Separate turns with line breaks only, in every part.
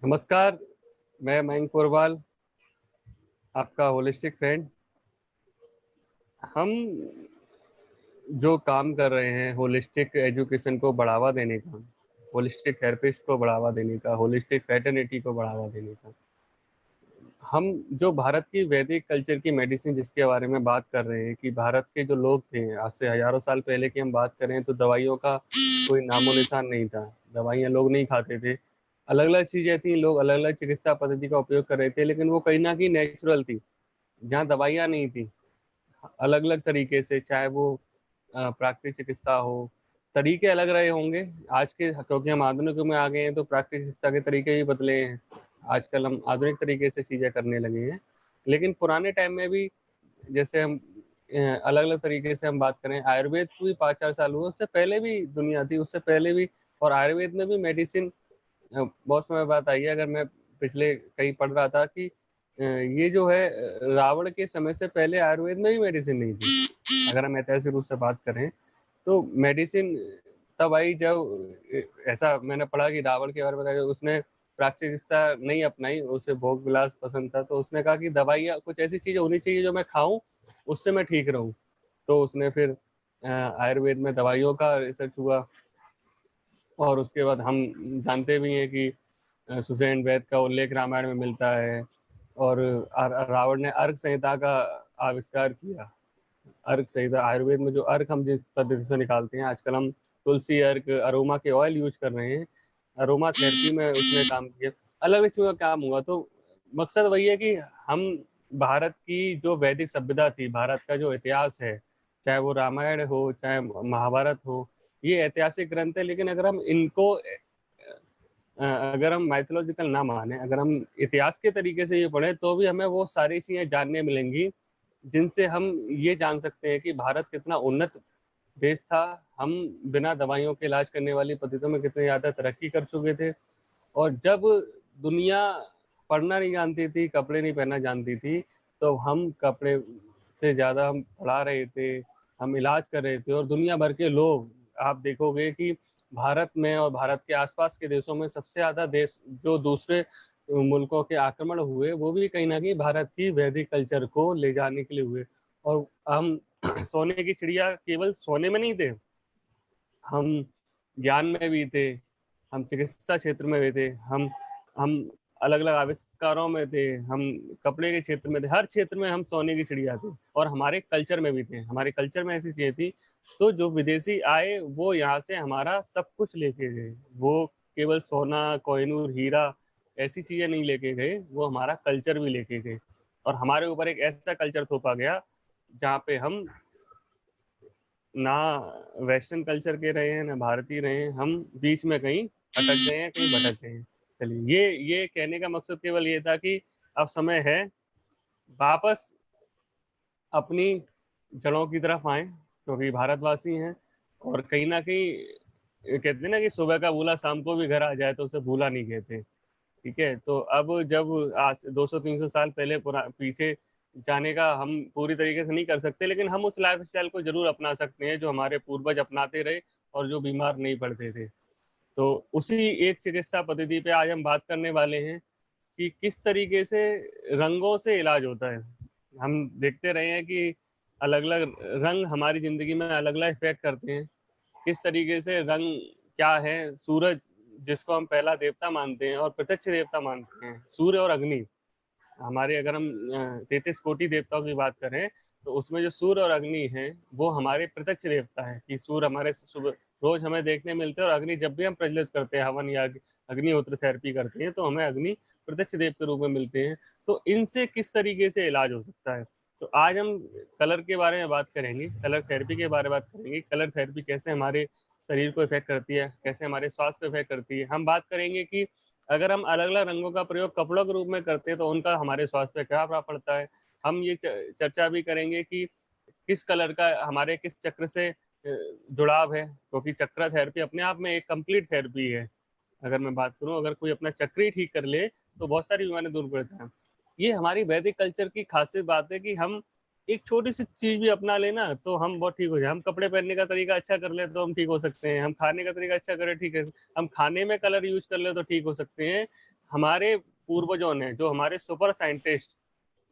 नमस्कार। मैं मयंक पोरवाल, आपका होलिस्टिक फ्रेंड। हम जो काम कर रहे हैं होलिस्टिक एजुकेशन को बढ़ावा देने का, होलिस्टिक थेरेपिस्ट को बढ़ावा देने का, होलिस्टिक फ्रेटर्निटी को बढ़ावा देने का, हम जो भारत की वैदिक कल्चर की मेडिसिन जिसके बारे में बात कर रहे हैं कि भारत के जो लोग थे आज से हजारों साल पहले की हम बात करें तो दवाइयों का कोई नामो निशान नहीं था। दवाइयाँ लोग नहीं खाते थे, अलग अलग चीज़ें थी, लोग अलग अलग चिकित्सा पद्धति का उपयोग कर रहे थे, लेकिन वो कहीं ना कहीं नेचुरल थी। जहाँ दवाइयाँ नहीं थी, अलग अलग तरीके से, चाहे वो प्राकृतिक चिकित्सा हो, तरीके अलग रहे होंगे आज के, क्योंकि हम आधुनिक में आ गए हैं तो प्राकृतिक चिकित्सा के तरीके भी बदले हैं। आजकल हम आधुनिक तरीके से चीज़ें करने लगे हैं, लेकिन पुराने टाइम में भी जैसे हम अलग अलग तरीके से हम बात करें, आयुर्वेद को भी 5-4 साल हुए, उससे पहले भी दुनिया थी, उससे पहले भी। और आयुर्वेद में भी मेडिसिन बहुत समय बाद आई है। अगर मैं पिछले कहीं पढ़ रहा था कि ये जो है रावण के समय से पहले आयुर्वेद में भी मेडिसिन नहीं थी। अगर हम ऐतिहासिक रूप से बात करें तो मेडिसिन तब आई जब ऐसा मैंने पढ़ा कि रावण के बारे में कहा कि उसने प्राकृतिक चिकित्सा नहीं अपनाई, उसे भोग विलास पसंद था, तो उसने कहा कि दवाइयाँ कुछ ऐसी चीज़ें होनी चाहिए जो मैं खाऊं, उससे मैं ठीक रहूं। तो उसने फिर आयुर्वेद में दवाइयों का रिसर्च हुआ। और उसके बाद हम जानते भी हैं कि सुषेण वैद्य का उल्लेख रामायण में मिलता है। और रावण ने अर्क संहिता का आविष्कार किया। अर्क संहिता, आयुर्वेद में जो अर्क हम जिस पद्धति से निकालते हैं, आजकल हम तुलसी अर्क, अरोमा के ऑयल यूज कर रहे हैं, अरोमा थेरेपी में उसने काम किया, अलग अलग चीज़ों का काम हुआ। तो मकसद वही है कि हम भारत की जो वैदिक सभ्यता थी, भारत का जो इतिहास है, चाहे वो रामायण हो चाहे महाभारत हो, ये ऐतिहासिक ग्रंथ है, लेकिन अगर हम इनको अगर हम माइथोलॉजिकल ना माने, अगर हम इतिहास के तरीके से ये पढ़े, तो भी हमें वो सारी चीज़ें जानने मिलेंगी जिनसे हम ये जान सकते हैं कि भारत कितना उन्नत देश था। हम बिना दवाइयों के इलाज करने वाली पद्धतियों में कितने ज़्यादा तरक्की कर चुके थे। और जब दुनिया पढ़ना नहीं जानती थी, कपड़े नहीं पहनना जानती थी, तो हम कपड़े से ज़्यादा हम पढ़ा रहे थे, हम इलाज कर रहे थे। और दुनिया भर के लोग, आप देखोगे कि भारत में और भारत के आसपास के देशों में सबसे ज़्यादा देश जो दूसरे मुल्कों के आक्रमण हुए, वो भी कहीं ना कहीं भारत की वैदिक कल्चर को ले जाने के लिए हुए। और हम सोने की चिड़िया केवल सोने में नहीं थे, हम ज्ञान में भी थे, हम चिकित्सा क्षेत्र में भी थे, हम अलग अलग आविष्कारों में थे, हम कपड़े के क्षेत्र में थे, हर क्षेत्र में हम सोने की चिड़िया थे। और हमारे कल्चर में भी थे, हमारे कल्चर में ऐसी चीजें थी। तो जो विदेशी आए वो यहाँ से हमारा सब कुछ लेके गए। वो केवल सोना, कोहिनूर, हीरा ऐसी चीजें नहीं लेके गए, वो हमारा कल्चर भी लेके गए। और हमारे ऊपर एक ऐसा कल्चर थोपा गया जहाँ पे हम ना वेस्टर्न कल्चर के रहे हैं ना भारतीय रहे हैं, हम बीच में कहीं अटक गए हैं, कहीं भटक गए हैं। चलिए, ये कहने का मकसद केवल ये था कि अब समय है वापस अपनी जड़ों की तरफ आए, क्योंकि भारतवासी हैं। और कहीं ना कहीं कहते हैं ना कि सुबह का भूला शाम को भी घर आ जाए तो उसे भूला नहीं कहते। ठीक है, तो अब जब आज 200-300 साल पहले पीछे जाने का हम पूरी तरीके से नहीं कर सकते, लेकिन हम उस लाइफ स्टाइल को जरूर अपना सकते हैं जो हमारे पूर्वज अपनाते रहे और जो बीमार नहीं पड़ते थे। तो उसी एक चिकित्सा पद्धति पे आज हम बात करने वाले हैं कि किस तरीके से रंगों से इलाज होता है। हम देखते रहे हैं कि अलग अलग रंग हमारी जिंदगी में अलग अलग इफेक्ट करते हैं। किस तरीके से रंग क्या है, सूरज जिसको हम पहला देवता मानते हैं और प्रत्यक्ष देवता मानते हैं, सूर्य और अग्नि हमारे, अगर हम 33 कोटि देवताओं की बात करें तो उसमें जो सूर्य और अग्नि है वो हमारे प्रत्यक्ष देवता है। कि सूर्य हमारे सुबह रोज हमें देखने मिलते हैं, और अग्नि जब भी हम प्रज्वलित करते हैं, हवन या अग्निहोत्र थेरेपी करते हैं, तो हमें अग्नि प्रत्यक्ष देव के रूप में मिलते हैं। तो इनसे किस तरीके से इलाज हो सकता है, तो आज हम कलर के बारे में बात करेंगे, कलर थेरेपी के बारे में बात करेंगे। कलर थेरेपी कैसे हमारे शरीर को इफेक्ट करती है, कैसे हमारे स्वास्थ्य को इफेक्ट करती है। हम बात करेंगे कि अगर हम अलग अलग रंगों का प्रयोग कपड़ों के रूप में करते हैं तो उनका हमारे स्वास्थ्य पे क्या प्रभाव पड़ता है। हम ये चर्चा भी करेंगे कि किस कलर का हमारे किस चक्र से जुड़ाव है, क्योंकि चक्र थेरेपी अपने आप में एक कंप्लीट थेरेपी है। अगर मैं बात करूं, अगर कोई अपना चक्र ही ठीक कर ले तो बहुत सारी बीमारियां दूर पड़ती हैं। ये हमारी वैदिक कल्चर की खासियत बात है कि हम एक छोटी सी चीज भी अपना लेना तो हम बहुत ठीक हो जाए। हम कपड़े पहनने का तरीका अच्छा कर ले तो हम ठीक हो सकते हैं, हम खाने का तरीका अच्छा करें ठीक है, हम खाने में कलर यूज कर ले तो ठीक हो सकते हैं। हमारे पूर्वजों ने, जो हमारे सुपर साइंटिस्ट,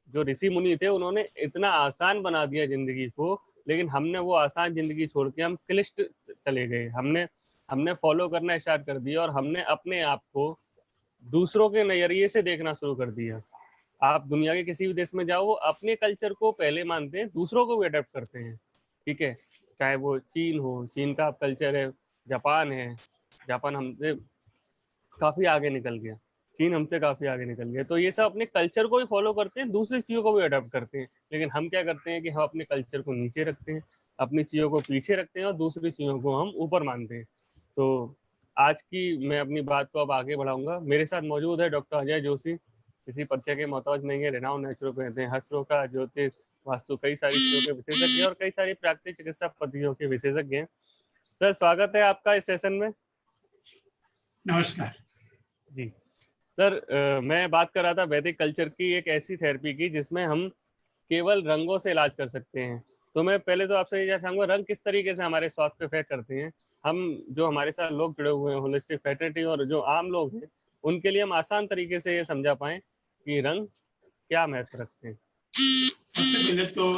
जो ऋषि मुनि थे, उन्होंने इतना आसान बना दिया जिंदगी को, लेकिन हमने वो आसान जिंदगी छोड़ के हम क्लिष्ट चले गए। हमने हमने फॉलो करना स्टार्ट कर दिया और हमने अपने आप को दूसरों के नजरिए से देखना शुरू कर दिया। आप दुनिया के किसी भी देश में जाओ, वो अपने कल्चर को पहले मानते हैं, दूसरों को भी अडेप्ट करते हैं। ठीक है, चाहे वो चीन हो, चीन का कल्चर है, जापान है, जापान हमसे काफी आगे निकल गया, चीन हमसे काफी आगे निकल गया। तो ये सब अपने कल्चर को भी फॉलो करते हैं, दूसरी चीजों को भी अडॉप्ट करते हैं। लेकिन हम क्या करते हैं कि हम अपने कल्चर को नीचे रखते हैं, अपनी चीजों को पीछे रखते हैं और दूसरी चीजों को हम ऊपर मानते हैं। तो आज की मैं अपनी बात को अब आगे बढ़ाऊंगा। मेरे साथ मौजूद है डॉक्टर अजय जोशी। किसी परिचय के मोहताज नहीं है, रेनाउंड नेचुरोपैथ हैं, हस्तरोग, ज्योतिष, वास्तु, कई सारी चीजों के विशेषज्ञ और कई सारी प्राकृतिक चिकित्सा पद्धतियों के विशेषज्ञ हैं। सर, स्वागत है आपका इस सेशन में।
नमस्कार
जी सर, मैं बात कर रहा था वैदिक कल्चर की एक ऐसी थेरेपी की जिसमें हम केवल रंगों से इलाज कर सकते हैं। तो मैं पहले तो आपसे ये चाहूंगा, रंग किस तरीके से हमारे स्वास्थ्य पे इफेक्ट करते हैं। हम जो हमारे साथ लोग जुड़े हुए हैं होलिस्टिक फ्रेटर्निटी और जो आम लोग हैं, उनके लिए हम आसान तरीके से ये समझा पाएं कि रंग क्या महत्व रखते हैं।
सबसे पहले तो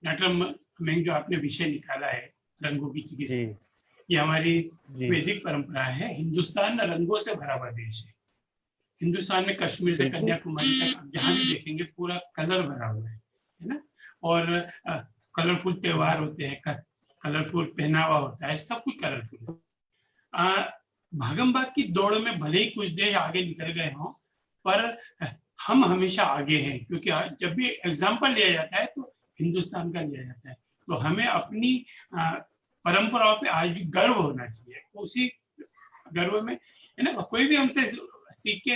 डॉक्टर मेंग, जो आपने विषय निकाला है रंगों की चिकित्सा, ये हमारी वैदिक परंपरा है। हिंदुस्तान रंगों से भरा हुआ देश है। हिंदुस्तान में कश्मीर से कन्याकुमारी तक आप जहाँ भी देखेंगे पूरा कलर भरा हुआ है ना। और कलरफुल त्योहार होते हैं, कलरफुल पहनावा होता है, सब कुछ कलरफुल है। भागम भाग की दौड़ में भले ही कुछ देश आगे निकल गए हों, पर हम हमेशा आगे हैं, क्योंकि जब भी एग्जाम्पल लिया जाता है तो हिंदुस्तान का लिया जाता है। तो हमें अपनी परंपराओं पे आज भी गर्व होना चाहिए। उसी गर्व में है ना, कोई भी हमसे सीख के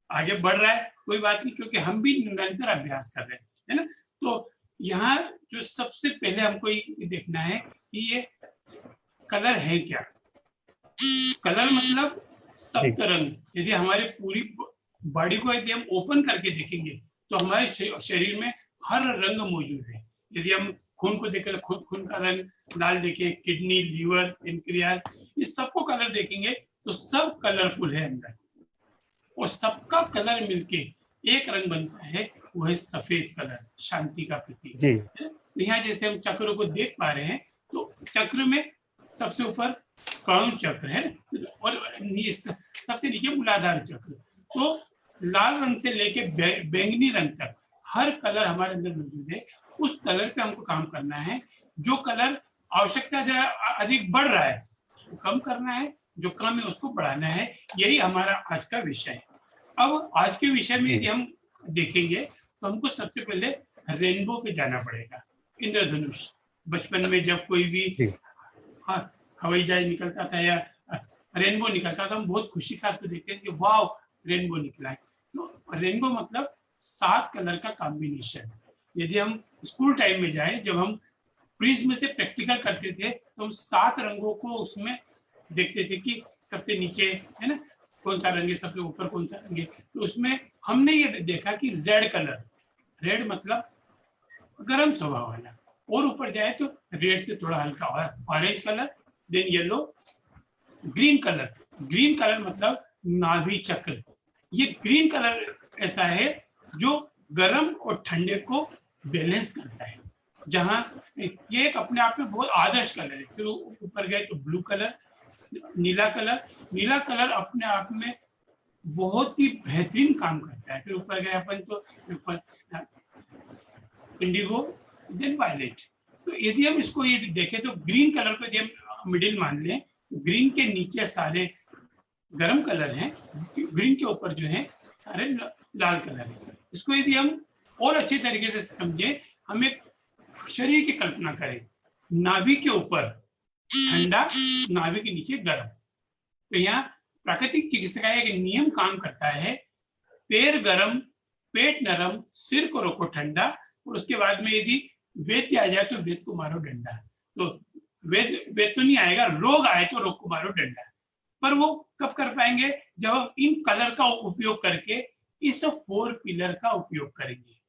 आगे बढ़ रहा है कोई बात नहीं, क्योंकि हम भी निरंतर अभ्यास कर रहे हैं, है ना। तो यहाँ जो सबसे पहले हमको ये देखना है कि ये कलर है क्या। कलर मतलब सप्तरंग। यदि हमारे पूरी बॉडी को यदि हम ओपन करके देखेंगे तो हमारे शरीर में हर रंग मौजूद है। यदि हम खून को देखें तो खून का रंग लाल देखें, किडनी, लीवर, पेनक्रियास, इस सबको कलर देखेंगे तो सब कलरफुल है अंदर, और सबका कलर मिलके एक रंग बनता है, वो है सफेद कलर, शांति का प्रतीक। तो यहाँ जैसे हम चक्र को देख पा रहे हैं, तो चक्र में सबसे ऊपर कर्ण चक्र है और सबसे नीचे मूलाधार चक्र। तो लाल रंग से लेके बैंगनी रंग तक हर कलर हमारे अंदर मौजूद है। उस कलर पे हमको काम करना है। जो कलर आवश्यकता अधिक बढ़ रहा है उसको कम करना है, जो कम है उसको बढ़ाना है। यही हमारा आज का विषय है। अब आज के विषय में यदि हम देखेंगे तो हमको सबसे पहले रेनबो पे जाना पड़ेगा। इंद्रधनुष, बचपन में जब कोई भी हवाई जहाज निकलता था या रेनबो निकलता था, हम बहुत खुशी के साथ देखते थे कि वाह रेनबो निकला है। तो रेनबो मतलब 7 कलर का कॉम्बिनेशन। यदि हम स्कूल टाइम में जाएं, जब हम प्रिज्म से प्रैक्टिकल करते थे तो हम 7 रंगों को उसमें देखते थे कि सबसे नीचे है ना कौन सा रंग है, सबसे ऊपर कौन सा रंग है। तो उसमें हमने ये देखा कि रेड कलर, रेड मतलब गर्म स्वभाव वाला, और ऊपर जाए तो रेड से थोड़ा हल्का हुआ orange colour, then yellow, green colour. Green colour मतलब नाभि चक्र। ये ग्रीन कलर ऐसा है जो गर्म और ठंडे को बैलेंस करता है। जहां ये एक अपने आप में बहुत आदर्श कलर है। फिर ऊपर गए तो ब्लू कलर, नीला कलर। नीला कलर अपने आप में बहुत ही बेहतरीन काम करता है। फिर ऊपर गए अपन तो इंडिगो, देन वायलेट। तो यदि हम इसको यदि देखें तो ग्रीन कलर को यदि हम मिडिल मान लें, ग्रीन के नीचे सारे गर्म कलर हैं, ग्रीन के ऊपर जो है सारे लाल कलर है। इसको यदि हम और अच्छे तरीके से समझें, हम एक शरीर की कल्पना करें। नाभि के ऊपर ठंडा, नाभि के नीचे गर्म। तो यहाँ प्राकृतिक चिकित्सा का एक नियम काम करता है, पैर गर्म, पेट नरम, सिर को रखो ठंडा, और उसके बाद में यदि वेद आ जाए तो वेद को मारो डंडा। तो वेद तो नहीं आएगा, रोग आए तो रोग को मारो डंडा। पर वो कब कर पाएंगे? जब हम इन कलर का उपयोग करके इस 4 पिलर का उपयोग करेंगे।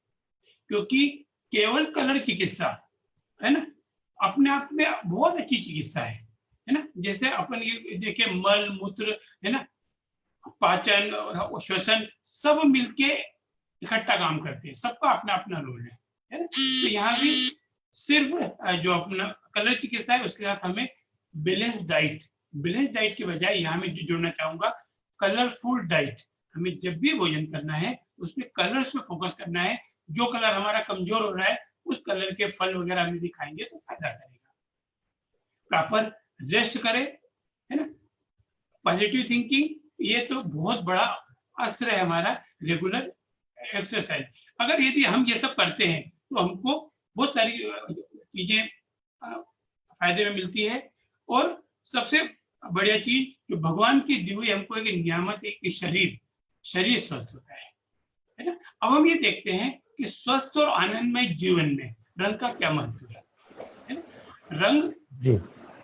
क्योंकि केवल कलर चिकित्सा है ना अपने आप में बहुत अच्छी चिकित्सा है ना। जैसे अपन ये देखे मल मूत्र है ना, पाचन, श्वसन सब मिलके इकट्ठा काम करते हैं, सबका अपना अपना रोल है ना। तो यहाँ भी सिर्फ जो अपना कलर चिकित्सा है उसके साथ हमें बैलेंस डाइट के बजाय यहाँ में जोड़ना चाहूंगा कलरफुल डाइट। हमें जब भी भोजन करना है उसमें कलर्स पे फोकस करना है। जो कलर हमारा कमजोर हो रहा है उस कलर के फल वगैरह हमें दिखाएंगे तो फायदा करेगा। प्रॉपर रेस्ट करें, है ना। पॉजिटिव थिंकिंग, ये तो बहुत बड़ा अस्त्र है हमारा। रेगुलर एक्सरसाइज, अगर यदि हम ये सब करते हैं तो हमको बहुत सारी चीजें फायदे में मिलती है। और सबसे बढ़िया चीज जो भगवान की दी हुई हमको एक नियामत है कि शरीर स्वस्थ होता है ना। अब हम ये देखते हैं कि स्वस्थ और आनंदमय जीवन में रंग का क्या महत्व है ना। रंग जी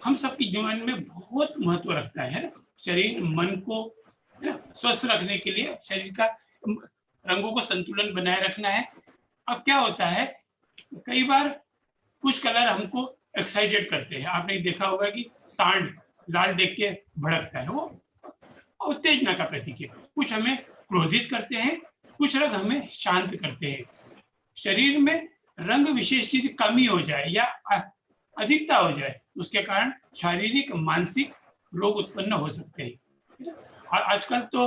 हम सबके जीवन में बहुत महत्व रखता है ना। शरीर मन को, है ना, स्वस्थ रखने के लिए शरीर का रंगों को संतुलन बनाए रखना है। अब क्या होता है, कई बार कुछ कलर हमको एक्साइटेड करते हैं। आपने देखा होगा कि सांड लाल देख के भड़कता है, वो उत्तेजना का प्रतीक है। कुछ हमें क्रोधित करते हैं, कुछ रंग हमें शांत करते हैं। शरीर में रंग विशेष की कमी हो जाए या अधिकता हो जाए उसके कारण शारीरिक मानसिक रोग उत्पन्न हो सकते हैं। आजकल तो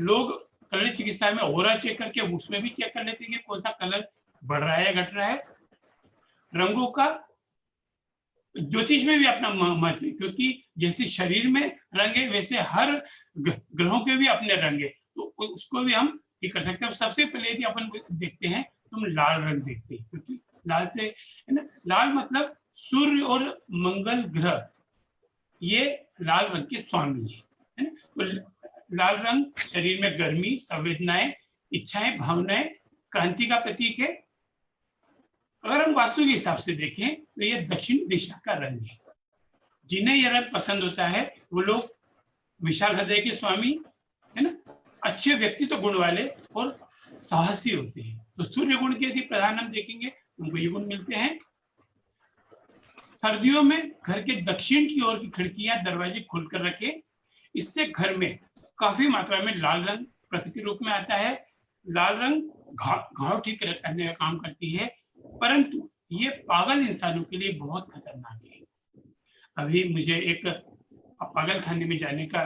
लोग कलर चिकित्सा में ओरा चेक करके उसमें भी चेक कर लेते हैं कि कौन सा कलर बढ़ रहा है घट रहा है। रंगों का ज्योतिष में भी अपना महत्व है, क्योंकि जैसे शरीर में रंग है वैसे हर ग्रहों के भी अपने रंग है, तो उसको भी हम ठीक कर सकते हैं। सबसे पहले यदि अपन देखते हैं तो हम लाल रंग देखते हैं, क्योंकि लाल से, है ना, लाल मतलब सूर्य और मंगल ग्रह, ये लाल रंग के स्वामी है ना। तो लाल रंग शरीर में गर्मी, संवेदनाएं, इच्छाएं, भावनाएं, क्रांति का प्रतीक है। अगर हम वास्तु के हिसाब से देखें तो ये दक्षिण दिशा का रंग है। जिन्हें यह रंग पसंद होता है वो लोग विशाल हृदय के स्वामी, है ना, अच्छे व्यक्तित्व गुण वाले और साहसी होते हैं। तो सूर्य गुण के यदि प्रधान हम देखेंगे उनको ये गुण मिलते हैं। सर्दियों में घर के दक्षिण की ओर की खिड़कियां दरवाजे खोलकर रखें, इससे घर में काफी मात्रा में लाल रंग प्रकृति रूप में आता है। लाल रंग घाव ठीक करने का काम करती है, परंतु ये पागल इंसानों के लिए बहुत खतरनाक है। अभी मुझे एक पागल खाने में जाने का,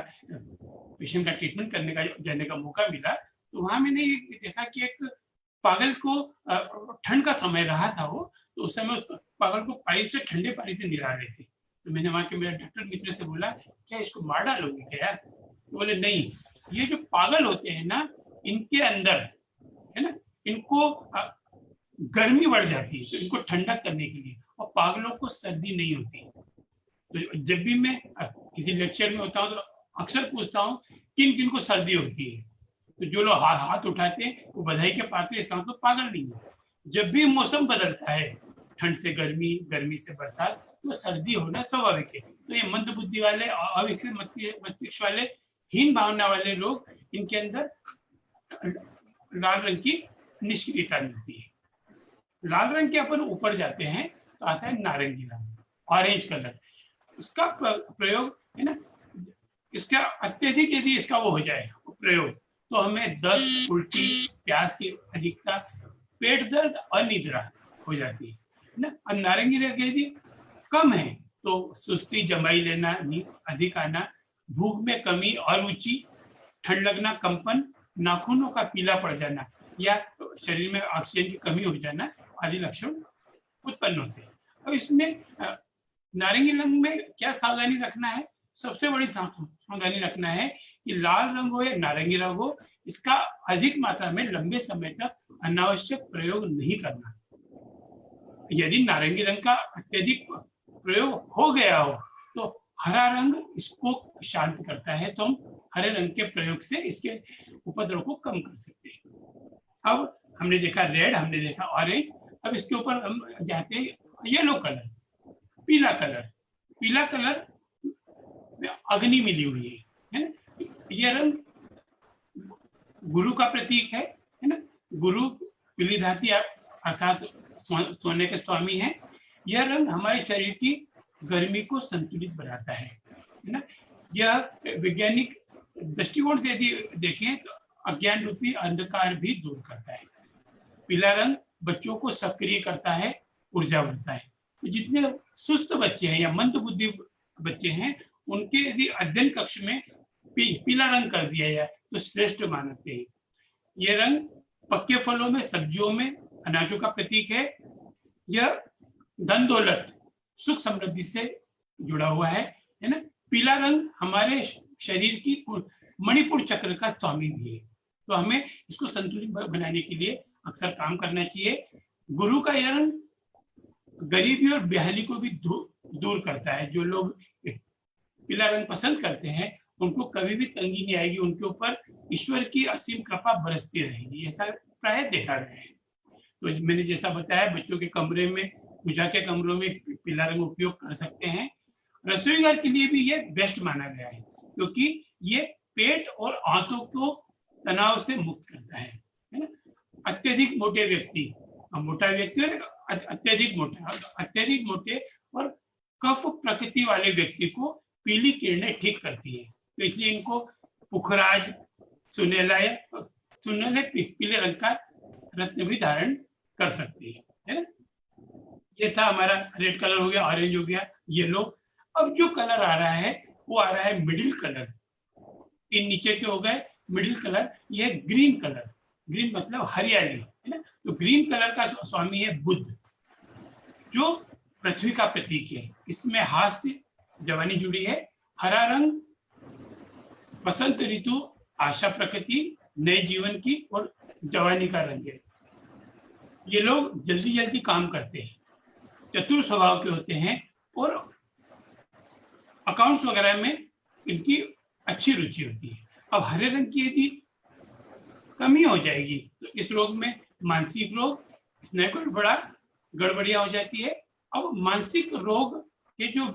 पेशेंट का ट्रीटमेंट करने का जाने का मौका मिला, तो वहां मैंने ये देखा कि एक पागल को ठंड का समय रहा था वो, तो उस समय उस पागल को पाइप से ठंडे पानी से निकाल रहे थे। तो मैंने वहां के मेरे डॉक्टर मित्र से बोला, क्या इसको मार डालोगे क्या यार? तो बोले नहीं, ये जो पागल होते हैं ना, इनके अंदर, है ना, इनको गर्मी बढ़ जाती है, तो इनको ठंडक करने के लिए, और पागलों को सर्दी नहीं होती। तो जब भी मैं किसी लेक्चर में होता हूँ तो अक्सर पूछता हूँ किन किन को सर्दी होती है, तो जो लोग हाथ उठाते हैं वो बधाई के पात्र, इसका मतलब पागल नहीं है। जब भी मौसम बदलता है, ठंड से गर्मी, गर्मी से बरसात, तो सर्दी होना स्वाभाविक है। तो ये मंद बुद्धि वाले, अविकसित मस्तिष्क वाले, हीन भावना वाले लोग, इनके अंदर लाल रंग की निष्क्रियता मिलती है। लाल रंग के अपन ऊपर जाते हैं तो आता है नारंगी रंग, ऑरेंज कलर। इसका प्रयोग, है ना, इसका अत्यधिक यदि इसका वो हो जाए प्रयोग, तो हमें दस्त, उल्टी, प्यास की अधिकता, पेट दर्द, अनिद्रा हो जाती है ना। और नारंगी रंग यदि कम है तो सुस्ती, जमाई लेना, नींद अधिक आना, भूख में कमी, अरुचि, ठंड लगना, कंपन, नाखूनों का पीला पड़ जाना या शरीर में ऑक्सीजन की कमी हो जाना आदि लक्षण उत्पन्न होते हैं। अब इसमें नारंगी रंग में क्या सावधानी रखना है? सबसे बड़ी सावधानी रखना है कि लाल रंग हो या नारंगी रंग हो, इसका अधिक मात्रा में लंबे समय तक अनावश्यक प्रयोग नहीं करना। यदि नारंगी रंग का अत्यधिक प्रयोग हो गया हो तो हरा रंग इसको शांत करता है, तो हम हरे रंग के प्रयोग से इसके उपद्रव को कम कर सकते हैं। अब हमने देखा रेड, हमने देखा ऑरेंज, अब इसके ऊपर हम जाते हैं येलो कलर, पीला कलर। पीला कलर में अग्नि मिली हुई है ना। यह रंग गुरु का प्रतीक है ना। गुरु पीली धातु अर्थात सोने के स्वामी है। यह रंग हमारे शरीर की गर्मी को संतुलित बनाता है ना। यह वैज्ञानिक दृष्टिकोण से यदि देखें तो अज्ञान रूपी अंधकार भी दूर करता है। पीला रंग बच्चों को सक्रिय करता है, ऊर्जा बढ़ता है। तो जितने सुस्त बच्चे हैं या मंद बुद्धि बच्चे हैं, उनके यदि अध्ययन कक्ष में पीला रंग कर दिया जाए तो श्रेष्ठ मानते हैं। ये रंग पक्के फलों में, सब्जियों में, अनाजों का प्रतीक है। यह धन दौलत, सुख समृद्धि से जुड़ा हुआ है ना। पीला रंग हमारे शरीर की मणिपुर चक्र का स्वामी भी है, तो हमें इसको संतुलित बनाने के लिए अक्सर काम करना चाहिए। गुरु का यह रंग गरीबी और बेहाली को भी दूर करता है। जो लोग पीला रंग पसंद करते हैं उनको कभी भी तंगी नहीं आएगी, उनके ऊपर ईश्वर की असीम कृपा बरसती रहेगी, ऐसा प्राय देखा गया है। तो मैंने जैसा बताया, बच्चों के कमरे में, पूजा के कमरों में पीला रंग उपयोग कर सकते हैं। रसोई घर के लिए भी ये बेस्ट माना गया है, क्योंकि ये पेट और आंतों को तनाव से मुक्त करता है ना। अत्यधिक मोटे व्यक्ति, मोटा व्यक्ति और अत्यधिक मोटे और कफ प्रकृति वाले व्यक्ति को पीली किरणें ठीक करती है, तो इसलिए इनको पुखराज, सुनहले पीले रंग का रत्न भी धारण कर सकते हैं, है ना। ये था हमारा रेड कलर हो गया, ऑरेंज हो गया, येलो। अब जो कलर आ रहा है वो आ रहा है मिडिल कलर। तीन नीचे के हो गए, मिडिल कलर ये ग्रीन कलर। ग्रीन मतलब हरियाली, है ना। तो ग्रीन कलर का स्वामी है बुध, जो पृथ्वी का प्रतीक है। इसमें हास्य, जवानी जुड़ी है। हरा रंग बसंत ऋतु, आशा, प्रकृति, नए जीवन की और जवानी का रंग है। ये लोग जल्दी जल्दी काम करते हैं, चतुर स्वभाव के होते हैं और अकाउंट्स वगैरह में इनकी अच्छी रुचि होती है। अब हरे रंग की यदि कमी हो जाएगी तो इस रोग में मानसिक रोग, स्नायु गड़बड़ियां हो जाती है। अब मानसिक रोग के जो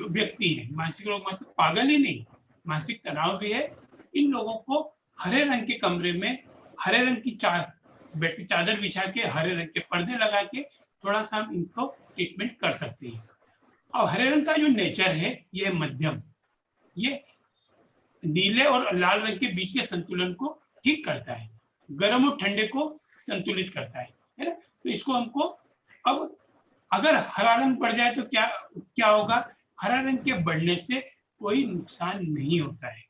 व्यक्ति हैं, मानसिक रोग मतलब पागल ही नहीं, मानसिक तनाव भी है, इन लोगों को हरे रंग के कमरे में हरे रंग की चादर बिछा के, हरे रंग के पर्दे लगा के थोड़ा सा हम इनको ट्रीटमेंट कर सकते हैं। और हरे रंग का जो नेचर है ये है मध्यम, ये नीले और लाल रंग के बीच के संतुलन को ठीक करता है, गर्म और ठंडे को संतुलित करता है ना। तो इसको हमको, अब अगर हरा रंग बढ़ जाए तो क्या होगा? हरा रंग के बढ़ने से कोई नुकसान नहीं होता है।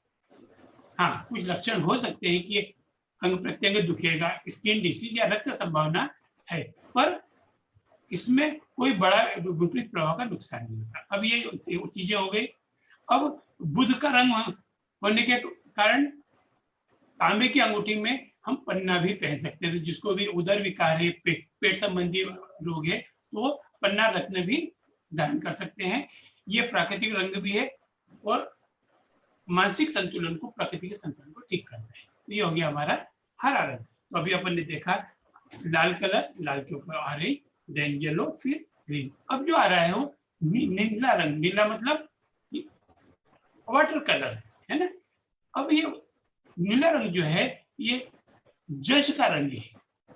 हाँ, कुछ लक्षण हो सकते हैं कि अंग प्रत्यंग दुखेगा, स्किन डिसीज या रक्त संभावना है, पर इसमें कोई बड़ा विपरीत प्रभाव का नुकसान नहीं होता। अब ये चीजें हो गई। अब बुध का रंग होने के कारण तांबे की अंगूठी में हम पन्ना भी पहन सकते हैं। तो जिसको भी उदर विकार है, पेट संबंधी रोग है, तो पन्ना रत्न भी धारण कर सकते हैं। ये प्राकृतिक रंग भी है और मानसिक संतुलन को, प्राकृतिक संतुलन को ठीक करता है। तो ये हो गया हमारा हरा रंग। तो अभी अपन ने देखा लाल कलर, लाल के ऊपर ऑरेंज, देन येलो, फिर ग्रीन। अब जो आ रहा है वो नीला रंग। नीला मतलब वाटर कलर, है ना। अब ये नीला रंग जो है ये जज का रंग है,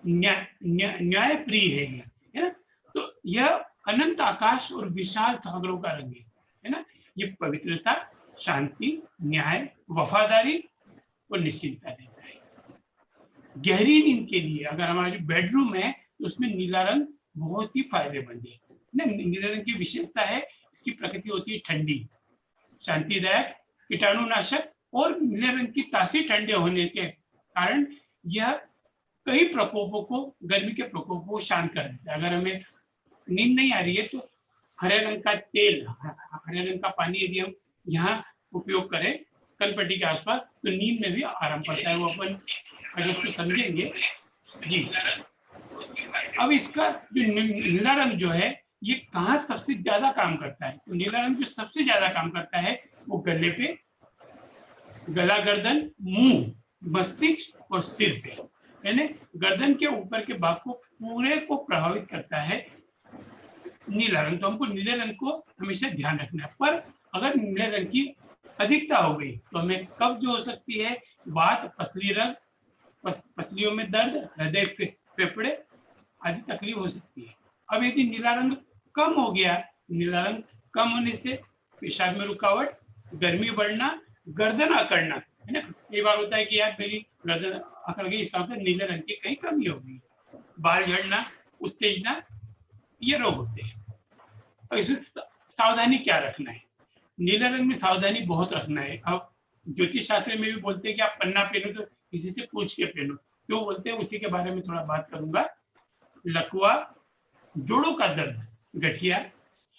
न्याय प्रिय है ना। तो यह अनंत आकाश और विशाल सागरों का रंग है ना। ये पवित्रता, शांति, न्याय, वफादारी और निश्चिंतता देता है। गहरी नींद के लिए अगर हमारा जो बेडरूम है तो उसमें नीला रंग बहुत ही फायदेमंद है ना। नीले रंग की विशेषता है, इसकी प्रकृति होती है ठंडी, शांतिदायक, कीटाणुनाशक, और नीले रंग की तासीर ठंडे होने के कारण यह कई प्रकोपों को, गर्मी के प्रकोपों को शांत कर देता है। अगर हमें नींद नहीं आ रही है तो हरे रंग का तेल, हरे रंग का पानी यदि हम यहाँ उपयोग करें कनपट्टी के आसपास, तो नींद में भी आराम पड़ता है। वो अपन अगर उसको समझेंगे जी। अब इसका जो नीला रंग जो है ये कहाँ सबसे ज्यादा काम करता है? तो नीला रंग जो सबसे ज्यादा काम करता है वो गले पे, गला, गर्दन, मुंह, मस्तिष्क और सिर पे, यानी गर्दन के ऊपर के भाग को पूरे को प्रभावित करता है नीला रंग। तो हमको नीले रंग को हमेशा ध्यान रखना है। पर अगर नीले रंग की अधिकता हो गई तो हमें कब्ज हो सकती है, वात, पसलियों में दर्द, हृदय, फेफड़े आदि तकलीफ हो सकती है। अब यदि नीला रंग कम हो गया, नीला रंग कम होने से पेशाब में रुकावट, गर्मी बढ़ना, गर्दन अकड़ना, है ना, कई बार होता है कि यार मेरी गर्दन अकड़ गई, इसका मतलब नीले रंग की कहीं कमी होगी, बाल झड़ना, उत्तेजना, ये रोग होते हैं। और इसमें सावधानी क्या रखना है? नीले रंग में सावधानी बहुत रखना है। अब ज्योतिष शास्त्र में भी बोलते हैं कि आप पन्ना पहनो तो किसी से पूछ के पहनो, क्यों बोलते हैं उसी के बारे में थोड़ा बात करूंगा। लकवा, जोड़ों का दर्द, गठिया,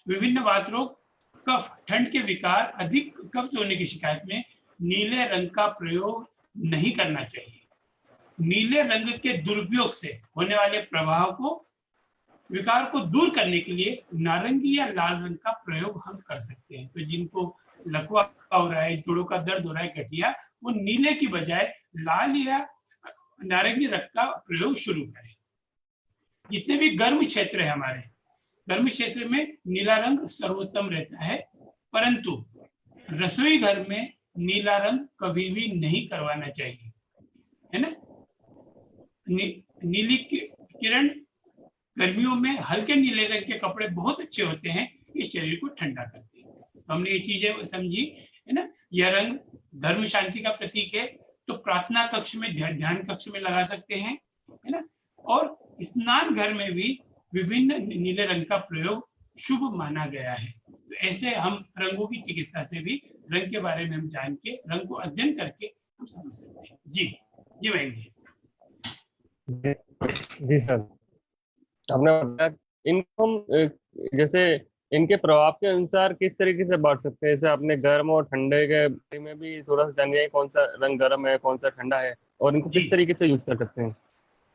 विभिन्न वात रोग, कफ, ठंड के विकार, अधिक कब्ज होने की शिकायत में नीले रंग का प्रयोग नहीं करना चाहिए। नीले रंग के दुरुपयोग से होने वाले प्रभाव को, विकार को दूर करने के लिए नारंगी या लाल रंग का प्रयोग हम कर सकते हैं। तो जिनको लकवा हो रहा है, जोड़ों का दर्द हो रहा है, गठिया, वो नीले की बजाय लाल या नारंगी रंग का प्रयोग शुरू करें। जितने भी गर्म क्षेत्र है हमारे, गर्म क्षेत्र में नीला रंग सर्वोत्तम रहता है, परंतु रसोई घर में नीला रंग कभी भी नहीं करवाना चाहिए, है ना। नीली किरण गर्मियों में हल्के नीले रंग के कपड़े बहुत अच्छे होते हैं, इस शरीर को ठंडा करते हैं। तो हमने ये चीजें समझी, है ना। यह रंग धर्म शांति का प्रतीक है, तो प्रार्थना कक्ष में, ध्यान कक्ष में लगा सकते हैं, है ना। और स्नान घर में भी विभिन्न नीले रंग का प्रयोग शुभ माना गया है। तो ऐसे हम रंगों की चिकित्सा से भी रंग के बारे में हम जान के, रंग को अध्ययन करके हम समझ सकते हैं। जी जी मयंक जी।
जी सर, आपने बताया इनको हम जैसे इनके प्रभाव के अनुसार किस तरीके से बांट सकते हैं। जैसे आपने गर्म और ठंडे के बारे में भी थोड़ा सा जान लिया, कौन सा रंग गर्म है, कौन सा ठंडा है, और इनको किस तरीके से यूज कर सकते हैं।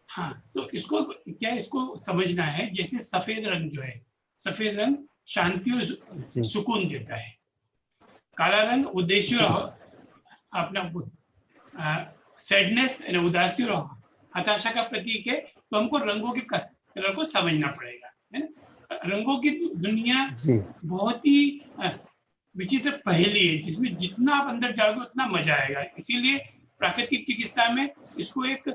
हाँ, तो इसको क्या, इसको समझना है। जैसे सफेद रंग जो है, सफेद रंग शांति और सुकून देता है। काला रंग उद्देश्य और अपना सैडनेस, उदासी और हताशा का प्रतीक है। तो हमको रंगों के कलर को समझना पड़ेगा, है ना। रंगों की दुनिया बहुत ही विचित्र पहेली है, जिसमें जितना आप अंदर जाओगे उतना मजा आएगा। इसीलिए प्राकृतिक चिकित्सा में इसको एक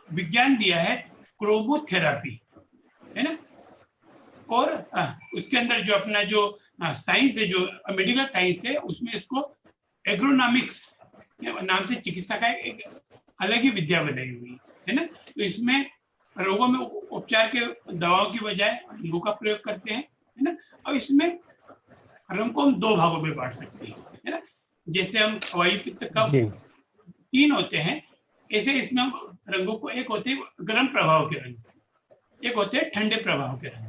विज्ञान दिया है, क्रोमोथेरापी, है ना। और उसके अंदर जो अपना जो साइंस है, जो मेडिकल साइंस है, उसमें इसको एग्रोनॉमिक्स नाम से चिकित्सा का एक अलग ही विद्या बनाई हुई है ना। तो इसमें रोगों में उपचार के दवाओं की बजाय रंगों का प्रयोग करते हैं, है ना। और इसमें रंग को हम दो भागों में बांट सकते हैं, है ना। जैसे हम वायु, पित्त, कफ 3 होते हैं, ऐसे इसमें हम रंगों को, एक होते हैं गर्म प्रभाव के रंग, एक होते हैं ठंडे प्रभाव के रंग।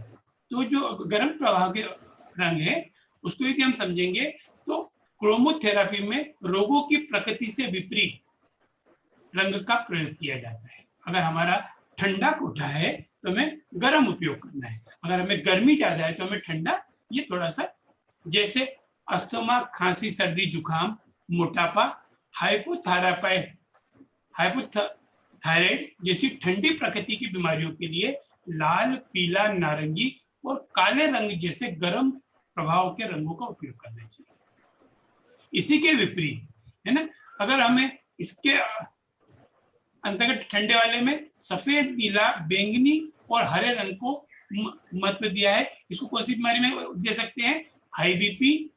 तो जो गर्म प्रभाव के रंग है, उसको यदि हम समझेंगे तो क्रोमोथेरापी में रोगों की प्रकृति से विपरीत रंग का प्रयोग किया जाता है। अगर हमारा ठंडा कोठा है तो हमें गर्म उपयोग करना है, अगर हमें गर्मी ज्यादा है तो हमें ठंडा। ये थोड़ा सा, जैसे अस्थमा, खांसी, सर्दी, जुकाम, मोटापा, हाइपोथायराइड जैसी ठंडी प्रकृति की बीमारियों के लिए लाल, पीला, नारंगी और काले रंग जैसे गर्म प्रभाव के रंगों का उपयोग करना चाहिए। इसी के विपरीत, है ना, अगर हमें इसके अंतर्गत ठंडे वाले में सफेद, नीला, बैंगनी और हरे रंग को महत्व दिया है। इसको कौन सी बीमारी में दे सकते हैं? हाई बीपी,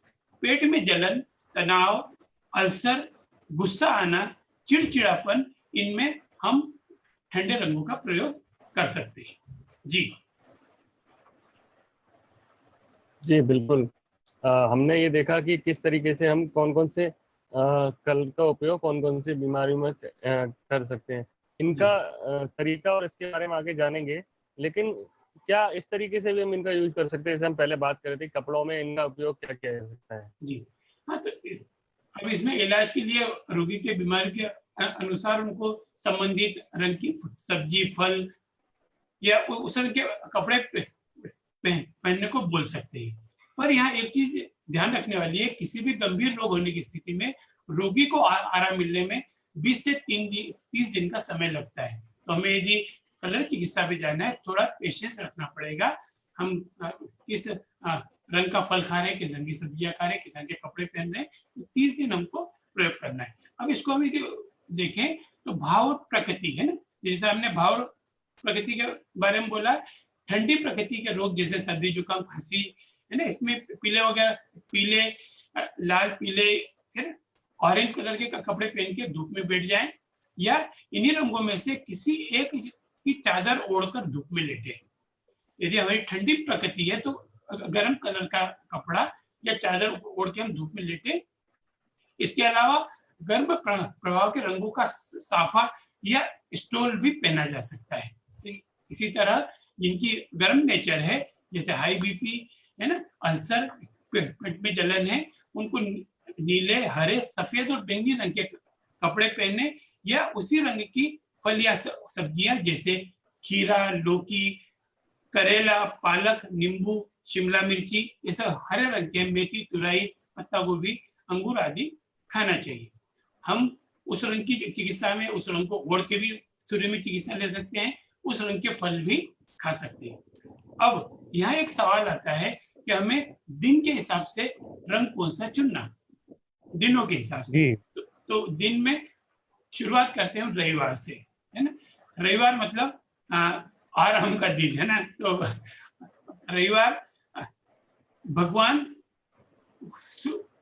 पेट में जलन, तनाव, अल्सर, गुस्सा आना, चिड़चिड़ापन, इनमें हम ठंडे रंगों का प्रयोग कर सकते हैं। जी
जी बिल्कुल। हमने ये देखा कि किस तरीके से हम कौन कौन से कलर का उपयोग कौन कौन सी बीमारियों में कर सकते हैं। इनका तरीका और इसके बारे में आगे जानेंगे, लेकिन क्या इस तरीके से भी हम इनका यूज कर सकते हैं, जैसे हम पहले बात कर रहे थे कपड़ों में इनका उपयोग क्या किया जा सकता है।
जी हाँ, तो अब इसमें इलाज के लिए रोगी के बीमारी के अनुसार उनको संबंधित रंग की सब्जी, फल या उस रंग के कपड़े पहनने को बोल सकते हैं। पर यहाँ एक चीज ध्यान रखने वाली है, किसी भी गंभीर रोग होने की स्थिति में रोगी को आराम मिलने में 20 से 30 दिन का समय लगता है। तो हमें यदि कलर चिकित्सा पे जाना है, थोड़ा पेशेंस रखना पड़ेगा। हम किस रंग का फल खा रहे हैं, किस रंग की सब्जियां खा रहे हैं, किस रंग के कपड़े पहन रहे हैं, 30 दिन हमको प्रयोग करना है। अब इसको हम देखें तो भाव प्रकृति, है ना, जैसे हमने भाव प्रकृति के बारे में बोला, ठंडी प्रकृति के रोग जैसे सर्दी, जुकाम, खांसी, है ना, इसमें पीले वगैरह, पीले, लाल, पीले, है ना, ऑरेंज कलर के कपड़े पहन के धूप में बैठ जाएं, या इन्हीं रंगों में से किसी एक की चादर ओढ़कर धूप में लेटे। यदि हमारी ठंडी प्रकृति है तो गर्म कलर का कपड़ा या चादर ओढ़ के हम धूप में लेटे। इसके अलावा गर्म प्रभाव के रंगों का साफा या स्टोल भी पहना जा सकता है। इसी तरह जिनकी गर्म नेचर है, जैसे हाई बीपी है ना, अल्सर, पेट में जलन है, उनको नीले, हरे, सफेद और बैंगनी रंग के कपड़े पहनने या उसी रंग की फल या सब्जियां जैसे खीरा, लौकी, करेला, पालक, नींबू, शिमला मिर्ची, ये सब हरे रंग के, मेथी, तुरई, पत्ता गोभी, अंगूर आदि खाना चाहिए। हम उस रंग की चिकित्सा में उस रंग को ओढ़ के भी सूर्य में चिकित्सा ले सकते हैं, उस रंग के फल भी खा सकते हैं। अब यहाँ एक सवाल आता है कि हमें दिन के हिसाब से रंग कौन सा चुनना, दिनों के हिसाब से। तो दिन में शुरुआत करते हैं रविवार से, है ना। रविवार मतलब आराम का दिन, है ना। तो रविवार भगवान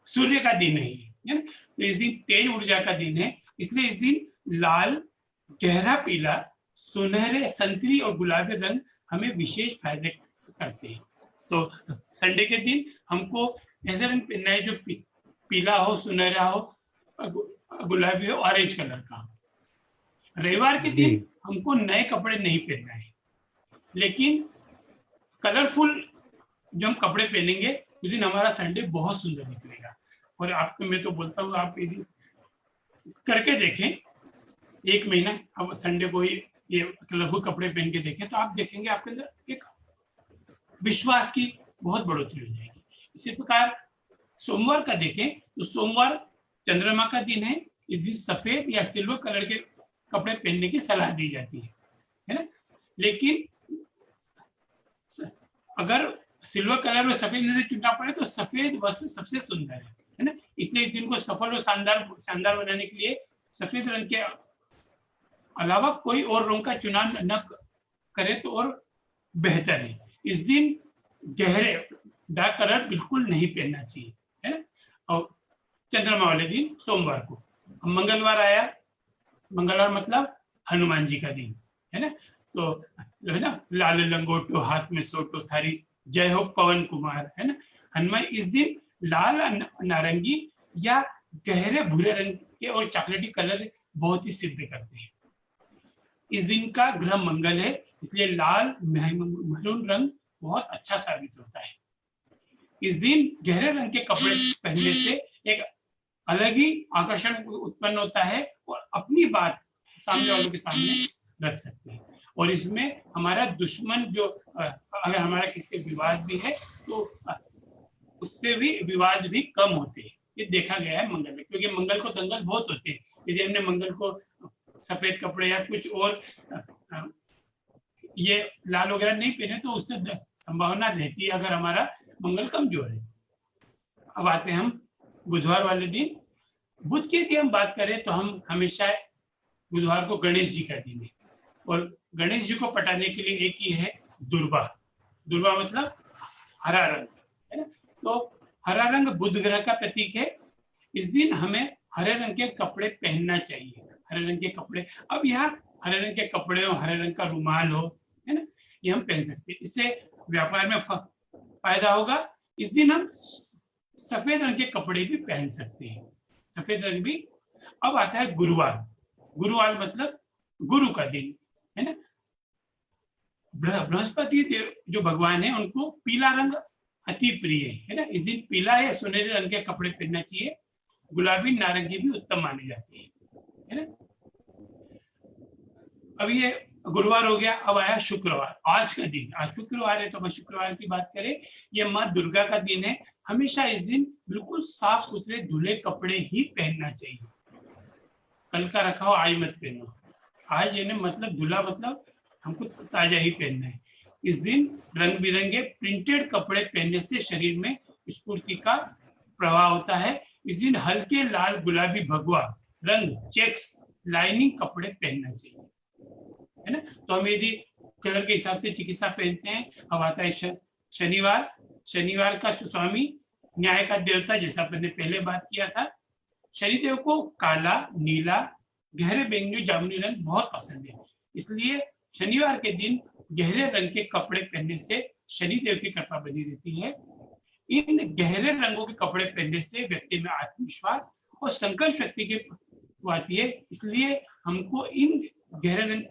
सूर्य का दिन है ना, तो इस दिन तेज ऊर्जा का दिन है, इसलिए इस दिन लाल, गहरा पीला, सुनहरे, संतरी और गुलाबी रंग हमें विशेष फायदे करते हैं। तो संडे के दिन हमको ऐसे रंग पहनना है जो पीला हो, सुनहरा हो, गुलाबी हो, ऑरेंज कलर का। रविवार के दिन हमको नए कपड़े नहीं पहनना है, लेकिन कलरफुल जो हम कपड़े पहनेंगे उस दिन हमारा संडे बहुत सुंदर निकलेगा। और आपको मैं तो बोलता हूँ, आप यदि करके देखें एक महीना, अब संडे को ही ये कलरफुल कपड़े पहन के देखें, तो आप देखेंगे आपके अंदर एक विश्वास की बहुत बढ़ोतरी हो जाएगी। इसी प्रकार सोमवार का देखें तो सोमवार चंद्रमा का दिन है, इस दिन सफेद या सिल्वर कलर के कपड़े पहनने की सलाह दी जाती है ना। लेकिन अगर सिल्वर कलर में सफेद नहीं चुनना पड़े तो सफेद वस्त्र सबसे सुंदर है ना। इसलिए इस दिन को सफल और शानदार बनाने के लिए सफेद रंग के अलावा कोई और रंग का चुनाव न करे तो और बेहतर है। इस दिन गहरे डार्क कलर बिल्कुल नहीं पहनना चाहिए, है ना। और चंद्रमा वाले दिन सोमवार को, मंगलवार आया, मंगलवार मतलब हनुमान जी का दिन, है ना। तो है ना, लाल लंगोटो हाथ में सोटो थारी, जय हो पवन कुमार, है ना। हनुमान इस दिन लाल, नारंगी या गहरे भूरे रंग के और चॉकलेटी कलर बहुत ही सिद्ध करते हैं। इस दिन का ग्रह मंगल है, इसलिए लाल मैरून रंग बहुत अच्छा साबित होता है। इस दिन गहरे रंग के कपड़े पहनने से एक अलग ही आकर्षण उत्पन्न होता है और अपनी बात सामने वालों के सामने रख सकते हैं। और इसमें हमारा दुश्मन जो अगर हमारा किसी विवाद भी है तो उससे भी विवाद भी कम होते हैं, ये देखा गया है मंगल में, क्योंकि मंगल को दंगल बहुत होते हैं। यदि हमने मंगल को सफेद कपड़े या कुछ और ये लाल वगैरह नहीं पहने तो उससे संभावना रहती है अगर हमारा मंगल कमजोर है। अब आते हैं हम बुधवार वाले दिन। बुध की यदि हम बात करें तो हम हमेशा बुधवार को गणेश जी का दिन है, और गणेश जी को पटाने के लिए एक ही है दुर्वा। दुर्वा मतलब हरा रंग, है ना। तो हरा रंग बुध ग्रह का प्रतीक है। इस दिन हमें हरे रंग के कपड़े पहनना चाहिए, हरे रंग के कपड़े। अब यहाँ हरे रंग के कपड़े हो, हरे रंग का रुमाल हो, है ना, ये हम पहन सकते हैं, इससे व्यापार में फायदा होगा। इस दिन हम सफेद रंग के कपड़े भी पहन सकते हैं, सफेद रंग भी। अब आता है गुरुवार। गुरुवार मतलब गुरु का दिन, है ना। बृहस्पति देव जो भगवान है उनको पीला रंग अति प्रिय है ना। इस दिन पीला या सुनहरे रंग के कपड़े पहनना चाहिए। गुलाबी, नारंगी भी उत्तम माने जाते हैं, है ना। अब ये गुरुवार हो गया। अब आया शुक्रवार, आज का दिन। आज शुक्रवार है तो हम शुक्रवार की बात करें, ये माँ दुर्गा का दिन है। हमेशा इस दिन बिल्कुल साफ सुथरे धुले कपड़े ही पहनना चाहिए। कल का रखा हो आज मत पहनो। आज यानी मतलब धुला मतलब हमको ताजा ही पहनना है। इस दिन रंग बिरंगे प्रिंटेड कपड़े पहनने से शरीर में स्फूर्ति का प्रभाव होता है। इस दिन हल्के लाल, गुलाबी, भगवा रंग, चेक्स, लाइनिंग कपड़े पहनना चाहिए, है ना। तो हम यदि कलर के हिसाब से चिकित्सा पहनते हैं। अब आता है शनिवार। शनिवार का स्वामी न्याय का देवता, जैसा मैंने पहले बात किया था। शनिदेव को काला, नीला, गहरे बैंगनी, जामुनी रंग बहुत पसंद है। इसलिए शनिवार के दिन गहरे रंग के कपड़े पहनने से शनिदेव की कृपा बनी रहती है। इन गहरे रंगों के कपड़े पहनने से व्यक्ति में आत्मविश्वास और संघर्ष शक्ति की आती है। इसलिए हमको इन गहरे रंग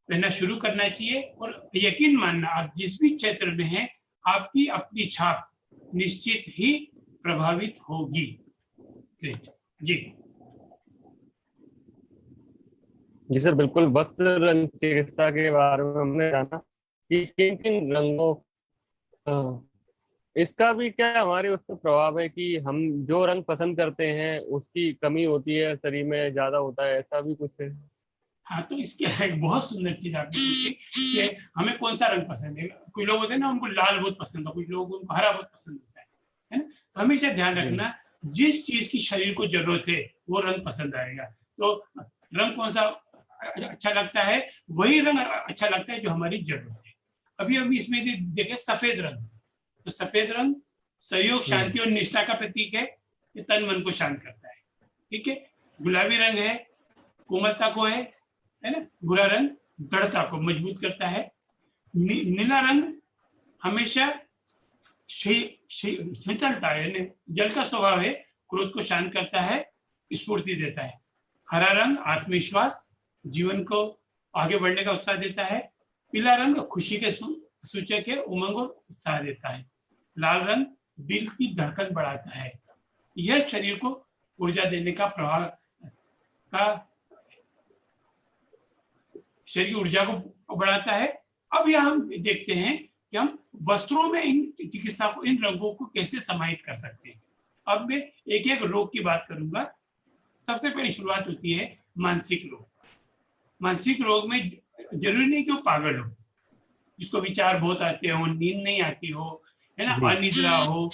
पहनना शुरू करना चाहिए और यकीन मानना, आप जिस भी क्षेत्र में हैं, आपकी अपनी छाप निश्चित ही प्रभावित होगी। जी
जी सर, बिल्कुल। वस्त्र रंग चिकित्सा के बारे में हमने जाना कि किन किन रंगों, इसका भी क्या हमारे उस पर प्रभाव है कि हम जो रंग पसंद करते हैं उसकी कमी होती है, शरीर में ज्यादा होता है, ऐसा भी कुछ है?
हाँ, तो इसके एक बहुत सुंदर चीज आपने पूछी कि हमें कौन सा रंग पसंद है। कुछ लोग होते हैं ना, उनको लाल बहुत पसंद है, कुछ लोग उनको हरा बहुत पसंद होता है ना। तो हमेशा ध्यान रखना, जिस चीज की शरीर को जरूरत है वो रंग पसंद आएगा। तो रंग कौन सा अच्छा लगता है, वही रंग अच्छा लगता है जो हमारी जरूरत है। अभी इसमें देखे सफेद रंग, तो सफेद रंग सहयोग, शांति और निष्ठा का प्रतीक है। ये तन मन को शांत करता है, ठीक है। गुलाबी रंग है कोमलता को है ना। भूरा रंग दृढ़ता को मजबूत करता है। नीला रंग हमेशा शीतलता है, जल का स्वभाव है, क्रोध को शांत करता है, स्फूर्ति देता है। हरा रंग आत्मविश्वास, जीवन को आगे बढ़ने का उत्साह देता है। पीला रंग खुशी के सूचक है, उमंग और उत्साह देता है। लाल रंग दिल की धड़कन बढ़ाता है, यह शरीर को ऊर्जा देने का शरीर की ऊर्जा को बढ़ाता है। अब यह हम देखते हैं कि हम वस्त्रों में इन चिकित्सा को, इन रंगों को कैसे समाहित कर सकते हैं। अब मैं एक एक रोग की बात करूंगा। सबसे पहले शुरुआत होती है मानसिक रोग। मानसिक रोग में जरूरी नहीं कि वो पागल हो, जिसको विचार बहुत आते हो, नींद नहीं आती हो, है ना, अनिद्रा हो,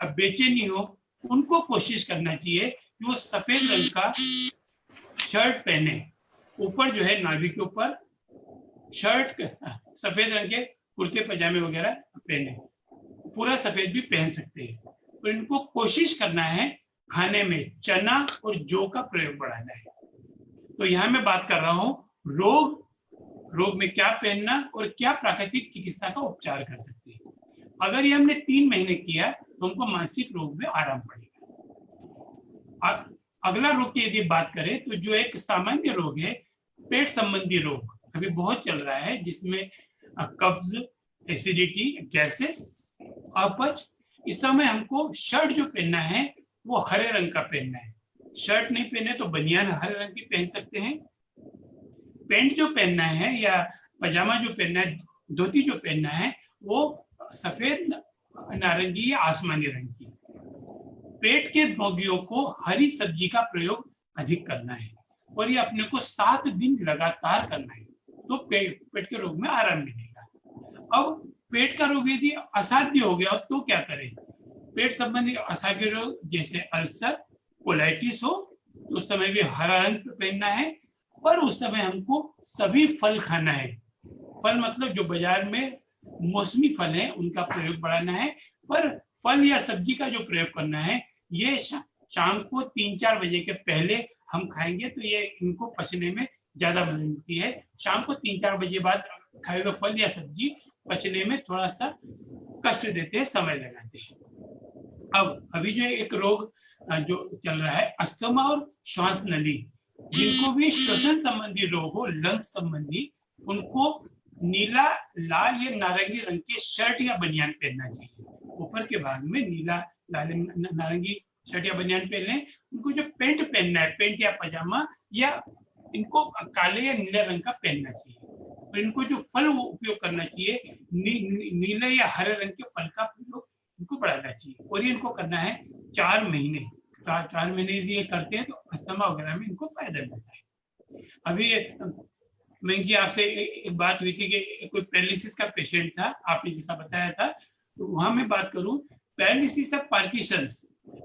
बेचैनी हो, उनको कोशिश करना चाहिए कि वो सफेद रंग का शर्ट पहने। ऊपर जो है नाभि के ऊपर शर्ट सफेद रंग के कुर्ते पजामे वगैरह पहने, पूरा सफेद भी पहन सकते हैं। तो इनको कोशिश करना है खाने में चना और जौ का प्रयोग बढ़ाना है। तो यहाँ मैं बात कर रहा हूँ रोग में क्या पहनना और क्या प्राकृतिक चिकित्सा का उपचार कर सकते हैं। अगर ये हमने 3 महीने किया तो हमको मानसिक रोग में आराम पड़ेगा। अगला रोग की यदि बात करें तो जो एक सामान्य रोग है, पेट संबंधी रोग अभी बहुत चल रहा है, जिसमें कब्ज, एसिडिटी, गैसेस, अपच। इस समय हमको शर्ट जो पहनना है वो हरे रंग का पहनना है। शर्ट नहीं पहने तो बनियान हरे रंग की पहन सकते हैं। पैंट जो पहनना है या पजामा जो पहनना है, धोती जो पहनना है, वो सफेद, नारंगी या आसमानी रंग की। पेट के रोगियों को हरी सब्जी का प्रयोग अधिक करना है और ये अपने को 7 दिन लगातार करना है, तो पेट के रोग में आराम मिलेगा। अब पेट का रोग यदि असाध्य हो गया तो क्या करें? पेट संबंधी असाध्य रोग जैसे अल्सर, कोलाइटिस हो तो उस समय भी हरा रंग पहनना है, पर उस समय हमको सभी फल खाना है। फल मतलब जो बाजार में मौसमी फल है उनका प्रयोग बढ़ाना है, पर फल या सब्जी का जो प्रयोग करना है ये शाम को 3-4 बजे के पहले हम खाएंगे तो ये इनको पचने में ज्यादा मदद मिलती है। शाम को 3-4 बजे बाद खाए हुए फल या सब्जी पचने में थोड़ा सा कष्ट देते हैं, समय लगाते हैं। अब अभी जो एक रोग जो चल रहा है अस्थमा और श्वास नली, जिनको भी श्वसन संबंधी रोग हो, लंग संबंधी, उनको नीला, लाल या नारंगी रंग के शर्ट या बनियान पहनना चाहिए। ऊपर के भाग में नीला, लाल, नारंगी शर्ट या बनियान पहन लें। उनको जो पेंट पहनना है, पेंट या पजामा, या इनको काले या नीले रंग का पहनना चाहिए। तो इनको जो फल उपयोग करना चाहिए, नीले या हरे रंग के फल का प्रयोग इनको बढ़ाना चाहिए और ये इनको करना है 4 महीने। 4 महीने यदि ये करते हैं तो अस्थमा वगैरह में इनको फायदा मिलता है। अभी मैं जी आपसे एक बात हुई थी कि कोई पैरालिसिस का पेशेंट था, आपने जैसा बताया था, तो वहां मैं बात करूं पैरालिसिस ऑफ पार्किंसंस,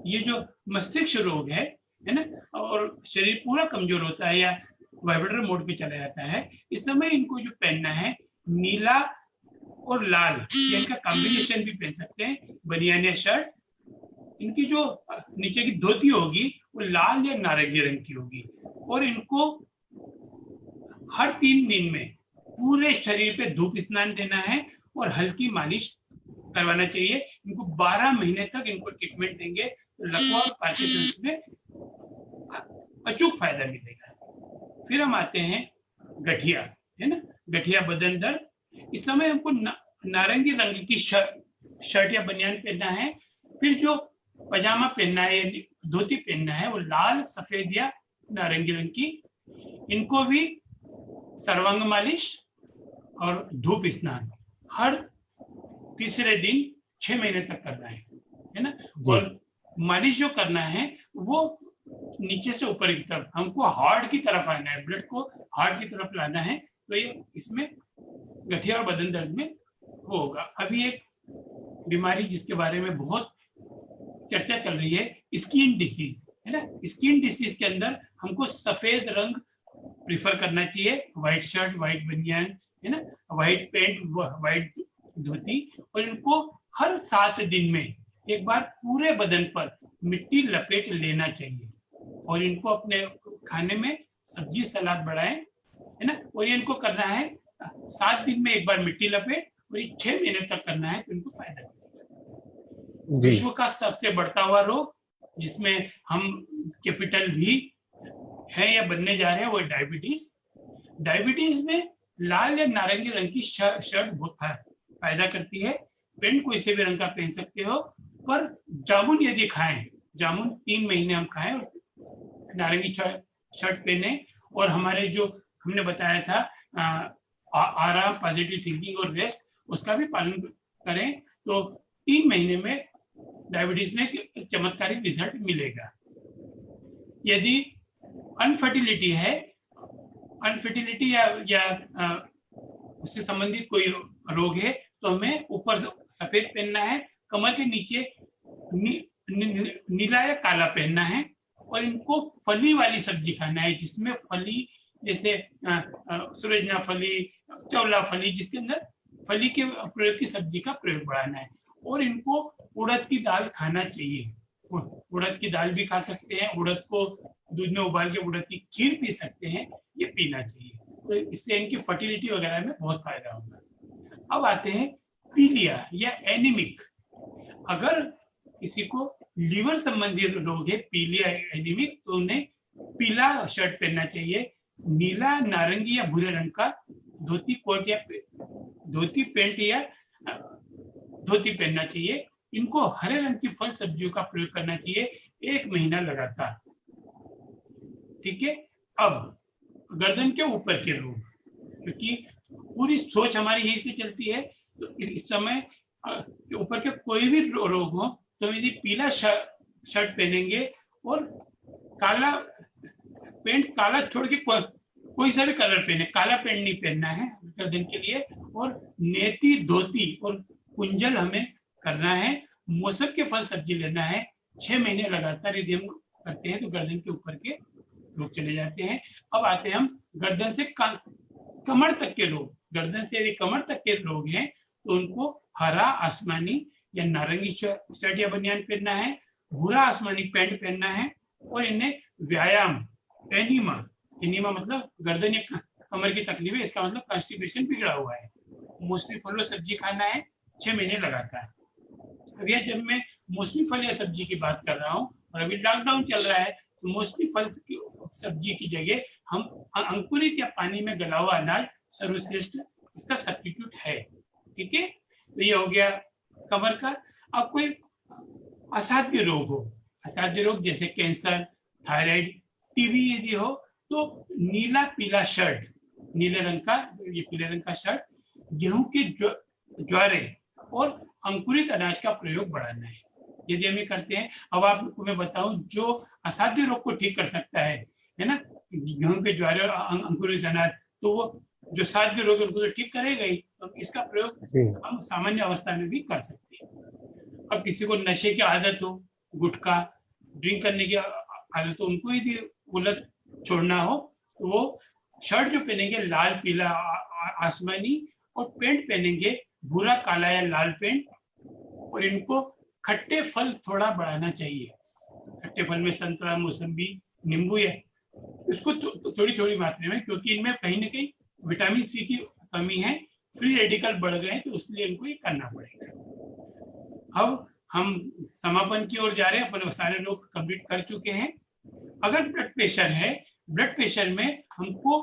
ये जो मस्तिष्क रोग है ना, और शरीर पूरा कमजोर होता है या वाइब्रेटर मोड पे चला जाता है, इस समय इनको जो पहनना है नीला और लाल, इनका कॉम्बिनेशन भी पहन सकते हैं, बनियान या शर्ट, इनकी जो नीचे की धोती होगी वो लाल या नारंगी रंग की होगी, और इनको हर 3 दिन में पूरे शरीर पे धूप स्नान देना है और हल्की मालिश करवाना चाहिए। इनको 12 महीने तक इनको ट्रीटमेंट देंगे तो लकवा और पार्किंसंस में अचूक फायदा मिलेगा। फिर हम आते हैं गठिया, है ना, गठिया बदन दर्द। इस समय हमको नारंगी रंग की शर्ट या बनियान पहनना है। फिर जो पजामा पहनना है या धोती पहनना है वो लाल, सफेद या नारंगी रंग की। इनको भी सर्वांग मालिश और धूप स्नान हर तीसरे दिन 6 महीने तक करना है ना। और मालिश जो करना है वो नीचे से ऊपर की तरफ, हमको हार्ट की तरफ आना है, ब्लड को हार्ट की तरफ लाना है। तो ये इसमें गठिया और बदन दर्द में होगा। अभी एक बीमारी जिसके बारे में बहुत चर्चा चल रही है, स्किन डिसीज, है ना। स्किन डिसीज के अंदर हमको सफेद रंग प्रीफर करना चाहिए, व्हाइट शर्ट, व्हाइट बनियान, है ना, व्हाइट पैंट, व्हाइट धोती। और इनको हर 7 दिन में एक बार पूरे बदन पर मिट्टी लपेट लेना चाहिए, और इनको अपने खाने में सब्जी सलाद बढ़ाएं, है ना। और ये इनको करना है 7 दिन में एक बार मिट्टी लपेट, और ये 6 महीने तक करना है तो इनको फायदा मिलेगा। विश्व का सबसे बढ़ता हुआ रोग जिसमें हम कैपिटल भी है या बनने जा रहे हैं वो डायबिटीज। डायबिटीज में लाल या नारंगी रंग की शर्ट बहुत फायदा करती है। पेंट कोई से भी रंग का पहन सकते हो, पर जामुन यदि खाएं, जामुन 3 महीने हम खाएं और नारंगी शर्ट पहने, और हमारे जो हमने बताया था आराम, पॉजिटिव थिंकिंग और रेस्ट, उसका भी पालन करें तो 3 महीने में डायबिटीज में चमत्कारिक रिजल्ट मिलेगा। यदि अनफर्टिलिटी है, अनफर्टिलिटी या उससे संबंधित कोई रोग है, तो हमें ऊपर सफेद पहनना है, कमर के नीचे नीला या काला पहनना है, और इनको फली वाली सब्जी खाना है, जिसमें फली जैसे सूरजना फली, चौला फली, जिसके अंदर फली के प्रयोग की सब्जी का प्रयोग बढ़ाना है। और इनको उड़द की दाल खाना चाहिए, उड़द की दाल भी खा सकते हैं, उड़द को दूध में उबाल के उड़द की खीर पी सकते हैं, ये पीना चाहिए, तो इससे इनकी फर्टिलिटी वगैरह में बहुत फायदा होगा। अब आते हैं पीलिया या एनीमिक। अगर किसी को लीवर संबंधी रोग है, पीलिया एनीमिक, तो उन्हें पीला शर्ट पहनना चाहिए, नीला, नारंगी या भूरे रंग का धोती कोट या धोती पैंट या धोती पहनना चाहिए। इनको हरे रंग की फल सब्जियों का प्रयोग करना चाहिए 1 महीना लगातार, ठीक है। अब गर्दन के ऊपर के रोग, क्योंकि पूरी सोच हमारी यही से चलती है, तो इस समय ऊपर के कोई भी रोग हो तो यदि पीला शर्ट पहनेंगे और काला पैंट, काला छोड़ के कोई सा भी कलर पहने, काला पैंट नहीं पहनना है गर्दन के लिए, और नेती, धोती और कुंजल हमें करना है। मौसम के फल सब्जी लेना है। 6 महीने लगातार यदि हम करते हैं तो गर्दन के ऊपर के रोग चले जाते हैं। अब आते हैं हम गर्दन से कमर तक के रोग। गर्दन से यदि कमर तक के रोग हैं तो उनको हरा, आसमानी या नारंगी शर्ट या बनियान पहनना है, भूरा आसमानी पैंट पहनना है, और इन्हें व्यायाम, एनीमा मतलब गर्दन या कमर की तकलीफ है, इसका मतलब कॉन्स्टिपेशन बिगड़ा हुआ है, मौसमी फल और सब्जी खाना है 6 महीने लगातार। अब यह जब मैं मौसमी फल या सब्जी की बात कर रहा हूँ और अभी लॉकडाउन चल रहा है, तो मौसमी फल सब्जी की जगह हम अंकुरित या पानी में गला हुआ अनाज सर्वश्रेष्ठ इसका सब्स्टिट्यूट है, ठीक है। तो ये हो गया कमर का। अब कोई असाध्य रोग हो, असाध्य रोग जैसे कैंसर, थायराइड, टीबी यदि हो, तो नीला पीला शर्ट, नीले रंग का, ये पीले रंग का शर्ट, गेहूं के ज्वारे और अंकुरित अनाज का प्रयोग बढ़ाना है, यदि हम ये करते हैं। अब आपको मैं बताऊं जो असाध्य रोग को ठीक कर सकता है ना, गेहूं के ज्वारे और अंकुरित अनाज, तो वो जो साध्य रोग है उनको तो ठीक करेगा ही, तो इसका प्रयोग हम सामान्य अवस्था में भी कर सकते हैं। अब किसी को नशे की आदत हो, गुटखा, ड्रिंक करने की आदत हो, उनको यदि उलट छोड़ना हो तो वो शर्ट जो पहनेंगे लाल, पीला, आसमानी, और पैंट पहनेंगे भूरा, काला या लाल पैंट, और इनको खट्टे फल थोड़ा बढ़ाना चाहिए। खट्टे फल में संतरा, मौसम्बी, नींबू है, इसको थोड़ी थोड़ी मात्रा में, क्योंकि इनमें कहीं ना कहीं विटामिन सी की कमी है, फ्री रेडिकल बढ़ गए, तो इसलिए इनको ये करना पड़ेगा। अब हम समापन की ओर जा रहे हैं, अपन सारे लोग कंप्लीट कर चुके हैं। अगर ब्लड प्रेशर है, ब्लड प्रेशर में हमको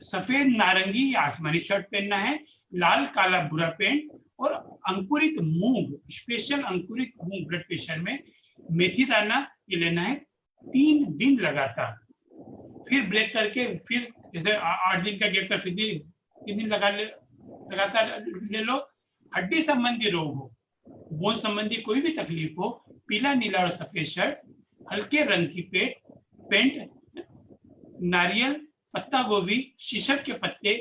सफेद, नारंगी या आसमानी शर्ट पहनना है, लाल, काला, भूरा पैंट, और अंकुरित मूंग, स्पेशल अंकुरित मूंग ब्लड प्रेशर में, मेथी दाना ये लेना है 3 दिन लगातार। फिर ब्रेक करके, फिर जैसे 8 दिन का गैप कर, फिर 3 दिन लगातार ले लो। हड्डी संबंधी रोग हो, बोन संबंधी कोई भी तकलीफ हो, पीला, नीला और सफेद शर्ट, हल्के रंग की पेंट, नारियल, पत्ता गोभी, शीशम के पत्ते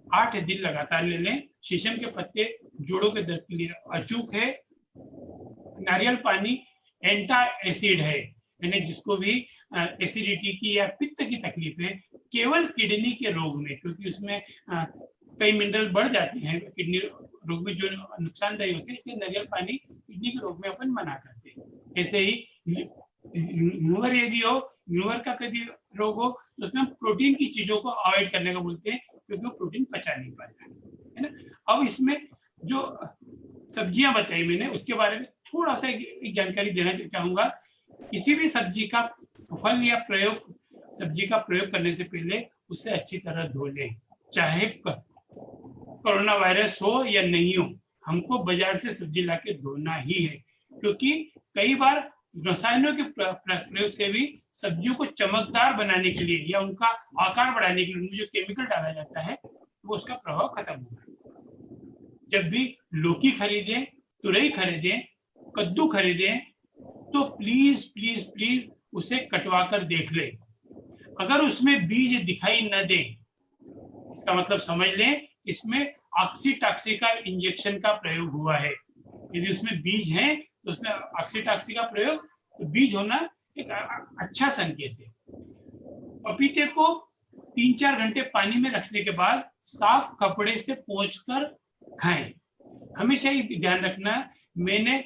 8 दिन लगातार ले लें। शीशम के पत्ते जोड़ों के दर्द के लिए अचूक है। नारियल पानी एंटा एसिड है, यानी जिसको भी एसिडिटी की या पित्त की तकलीफ है, केवल किडनी के रोग में, क्योंकि उसमें कई मिनरल बढ़ जाते हैं किडनी रोग में जो नुकसानदायी होते हैं, इसलिए नारियल पानी किडनी के रोग में अपन मना करते हैं। ऐसे ही लीवर यदि हो, लीवर का कभी रोग हो, तो उसमें हम प्रोटीन की चीजों को अवॉइड करने का बोलते हैं, क्योंकि वो प्रोटीन पचा नहीं पाता है ना। अब इसमें जो सब्जियां बताई मैंने, उसके बारे में थोड़ा सा एक जानकारी देना चाहूंगा। किसी भी सब्जी का फल या सब्जी का प्रयोग करने से पहले उसे अच्छी तरह धो लें, चाहे कोरोना वायरस हो या नहीं हो, हमको बाजार से सब्जी लाके धोना ही है, क्योंकि कई बार रसायनों के प्रयोग से भी सब्जियों को चमकदार बनाने के लिए या उनका आकार बढ़ाने के लिए उनमें जो केमिकल डाला जाता है, वो उसका प्रभाव खत्म होगा। जब भी लौकी खरीदें, तुरई खरीदें, कद्दू खरीदें, तो प्लीज प्लीज प्लीज उसे कटवा कर देख लें। अगर उसमें बीज दिखाई न दे, इसका मतलब समझ लें इसमें ऑक्सीटॉक्सी का इंजेक्शन का प्रयोग हुआ है। यदि उसमें बीज है तो उसमें ऑक्सीटॉक्सी का प्रयोग, तो बीज होना एक अच्छा संकेत है। पपीते को 3-4 घंटे पानी में रखने के बाद साफ कपड़े से पोंछकर खाएं। हमेशा ही ध्यान रखना, मैंने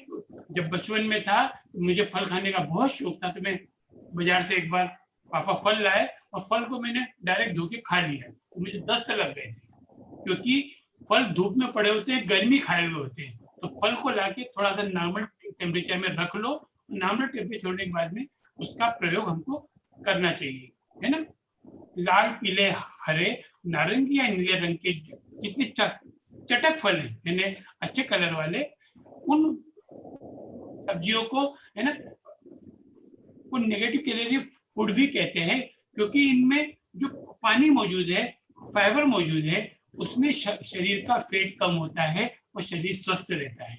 जब बचपन में था मुझे फल खाने का बहुत शौक था, तो मैं बाजार से एक बार पापा फल लाए और फल को मैंने डायरेक्ट धो के खा लिया, तो मुझे दस्त लग गए थे, क्योंकि फल धूप में पड़े होते हैं, गर्मी खाए हुए होते हैं। तो फल को लाके थोड़ा सा नॉर्मल टेम्परेचर में रख लो, नॉर्मल टेम्परेचर छोड़ने के बाद में उसका प्रयोग हमको करना चाहिए, है ना। लाल, पीले, हरे, नारंगी या नीले रंग के जितने चटक फल हैं, यानी अच्छे कलर वाले, उन सब्जियों को, है ना, उन नेगेटिव कैलोरी फूड भी कहते हैं, क्योंकि इनमें जो पानी मौजूद है, फाइबर मौजूद है, उसमें शरीर का फैट कम होता है और शरीर स्वस्थ रहता है।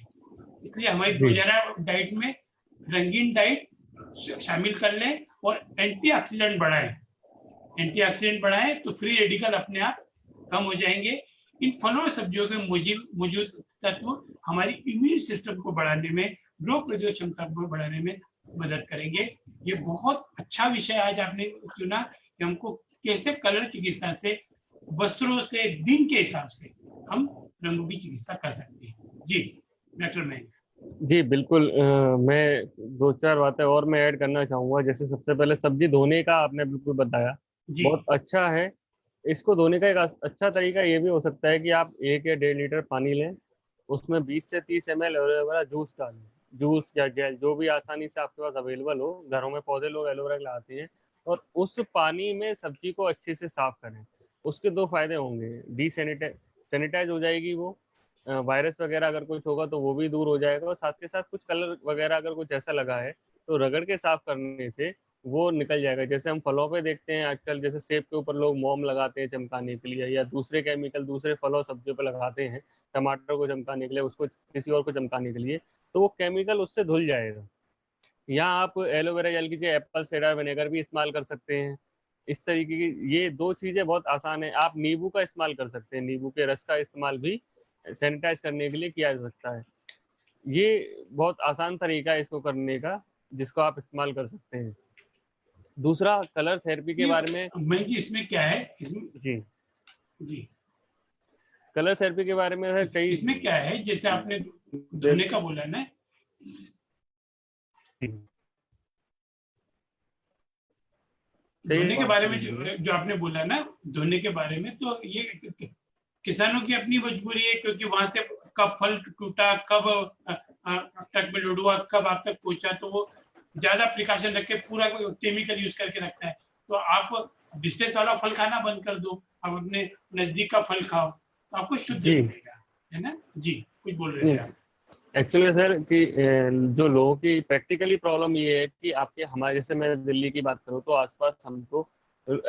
इसलिए हमारी रोजाना डाइट में रंगीन डाइट शामिल कर लें और एंटीऑक्सीडेंट बढ़ाएं तो फ्री रेडिकल अपने आप कम हो जाएंगे। इन फलों और सब्जियों के मौजूद तत्व हमारी इम्यून सिस्टम को बढ़ाने में, रोग प्रतिरोधक क्षमता को बढ़ाने में मदद करेंगे। ये बहुत अच्छा विषय आज आपने चुना कि हमको कैसे कलर चिकित्सा से, वस्त्रों से, दिन के हिसाब से हम रंगों की चिकित्सा कर सकते हैं। जी डॉक्टर मयंक।
जी बिल्कुल, मैं 2-4 बातें और मैं ऐड करना चाहूँगा। जैसे सबसे पहले सब्जी धोने का आपने बिल्कुल बताया, बहुत अच्छा है। इसको धोने का एक अच्छा तरीका ये भी हो सकता है कि आप 1 या 1.5 लीटर पानी लें, उसमें 20 से 30 ml एलोवेरा जूस डालें, जूस या जेल जो भी आसानी से आपके पास अवेलेबल हो। घरों में पौधे लोग एलोवेरा लाते हैं, और उस पानी में सब्जी को अच्छे से साफ करें। उसके 2 फायदे होंगे, सैनिटाइज हो जाएगी वो, वायरस वगैरह अगर कुछ होगा तो वो भी दूर हो जाएगा, और साथ के साथ कुछ कलर वगैरह अगर कुछ ऐसा लगा है तो रगड़ के साफ करने से वो निकल जाएगा। जैसे हम फलों पे देखते हैं आजकल, जैसे सेब के ऊपर लोग मोम लगाते हैं चमकाने के लिए, या दूसरे केमिकल दूसरे फलों सब्जियों पे लगाते हैं, टमाटर को चमकाने के लिए, उसको किसी और को चमकाने के लिए, तो वो केमिकल उससे धुल जाएगा। यहाँ आप एलोवेरा जेल की जगह एप्पल साइडर विनेगर भी इस्तेमाल कर सकते हैं। इस तरीके की ये 2 चीज़ें बहुत आसान है। आप नींबू का इस्तेमाल कर सकते हैं, नींबू के रस का इस्तेमाल भी सैनिटाइज करने के लिए किया जा सकता है। ये बहुत आसान तरीका है इसको करने का, जिसको आप इस्तेमाल कर सकते हैं। दूसरा, कलर थेरेपी के बारे में
इसमें क्या है,
जी
जी
कलर थेरेपी के बारे में है कई,
इसमें क्या है, जैसे आपने धोने का बोला ना, धोने के बारे में जो आपने बोला ना, धोने के बारे में, तो ये किसानों की अपनी मजबूरी है, क्योंकि वहां से कब फल टूटा, कब ट्रक में लोड हुआ, कब आप तक पहुंचा, तो वो ज्यादा प्रिकॉशन रख के पूरा केमिकल यूज करके रखता है। तो आप डिस्टेंस वाला फल खाना बंद कर दो, आप अपने नजदीक का फल खाओ, तो आपको शुद्ध मिलेगा, है ना जी। कुछ बोल रहे थे आप?
एक्चुअली सर कि जो लोगों की प्रैक्टिकली प्रॉब्लम ये है कि आपके हमारे, जैसे मैं दिल्ली की बात करूँ तो आसपास हमको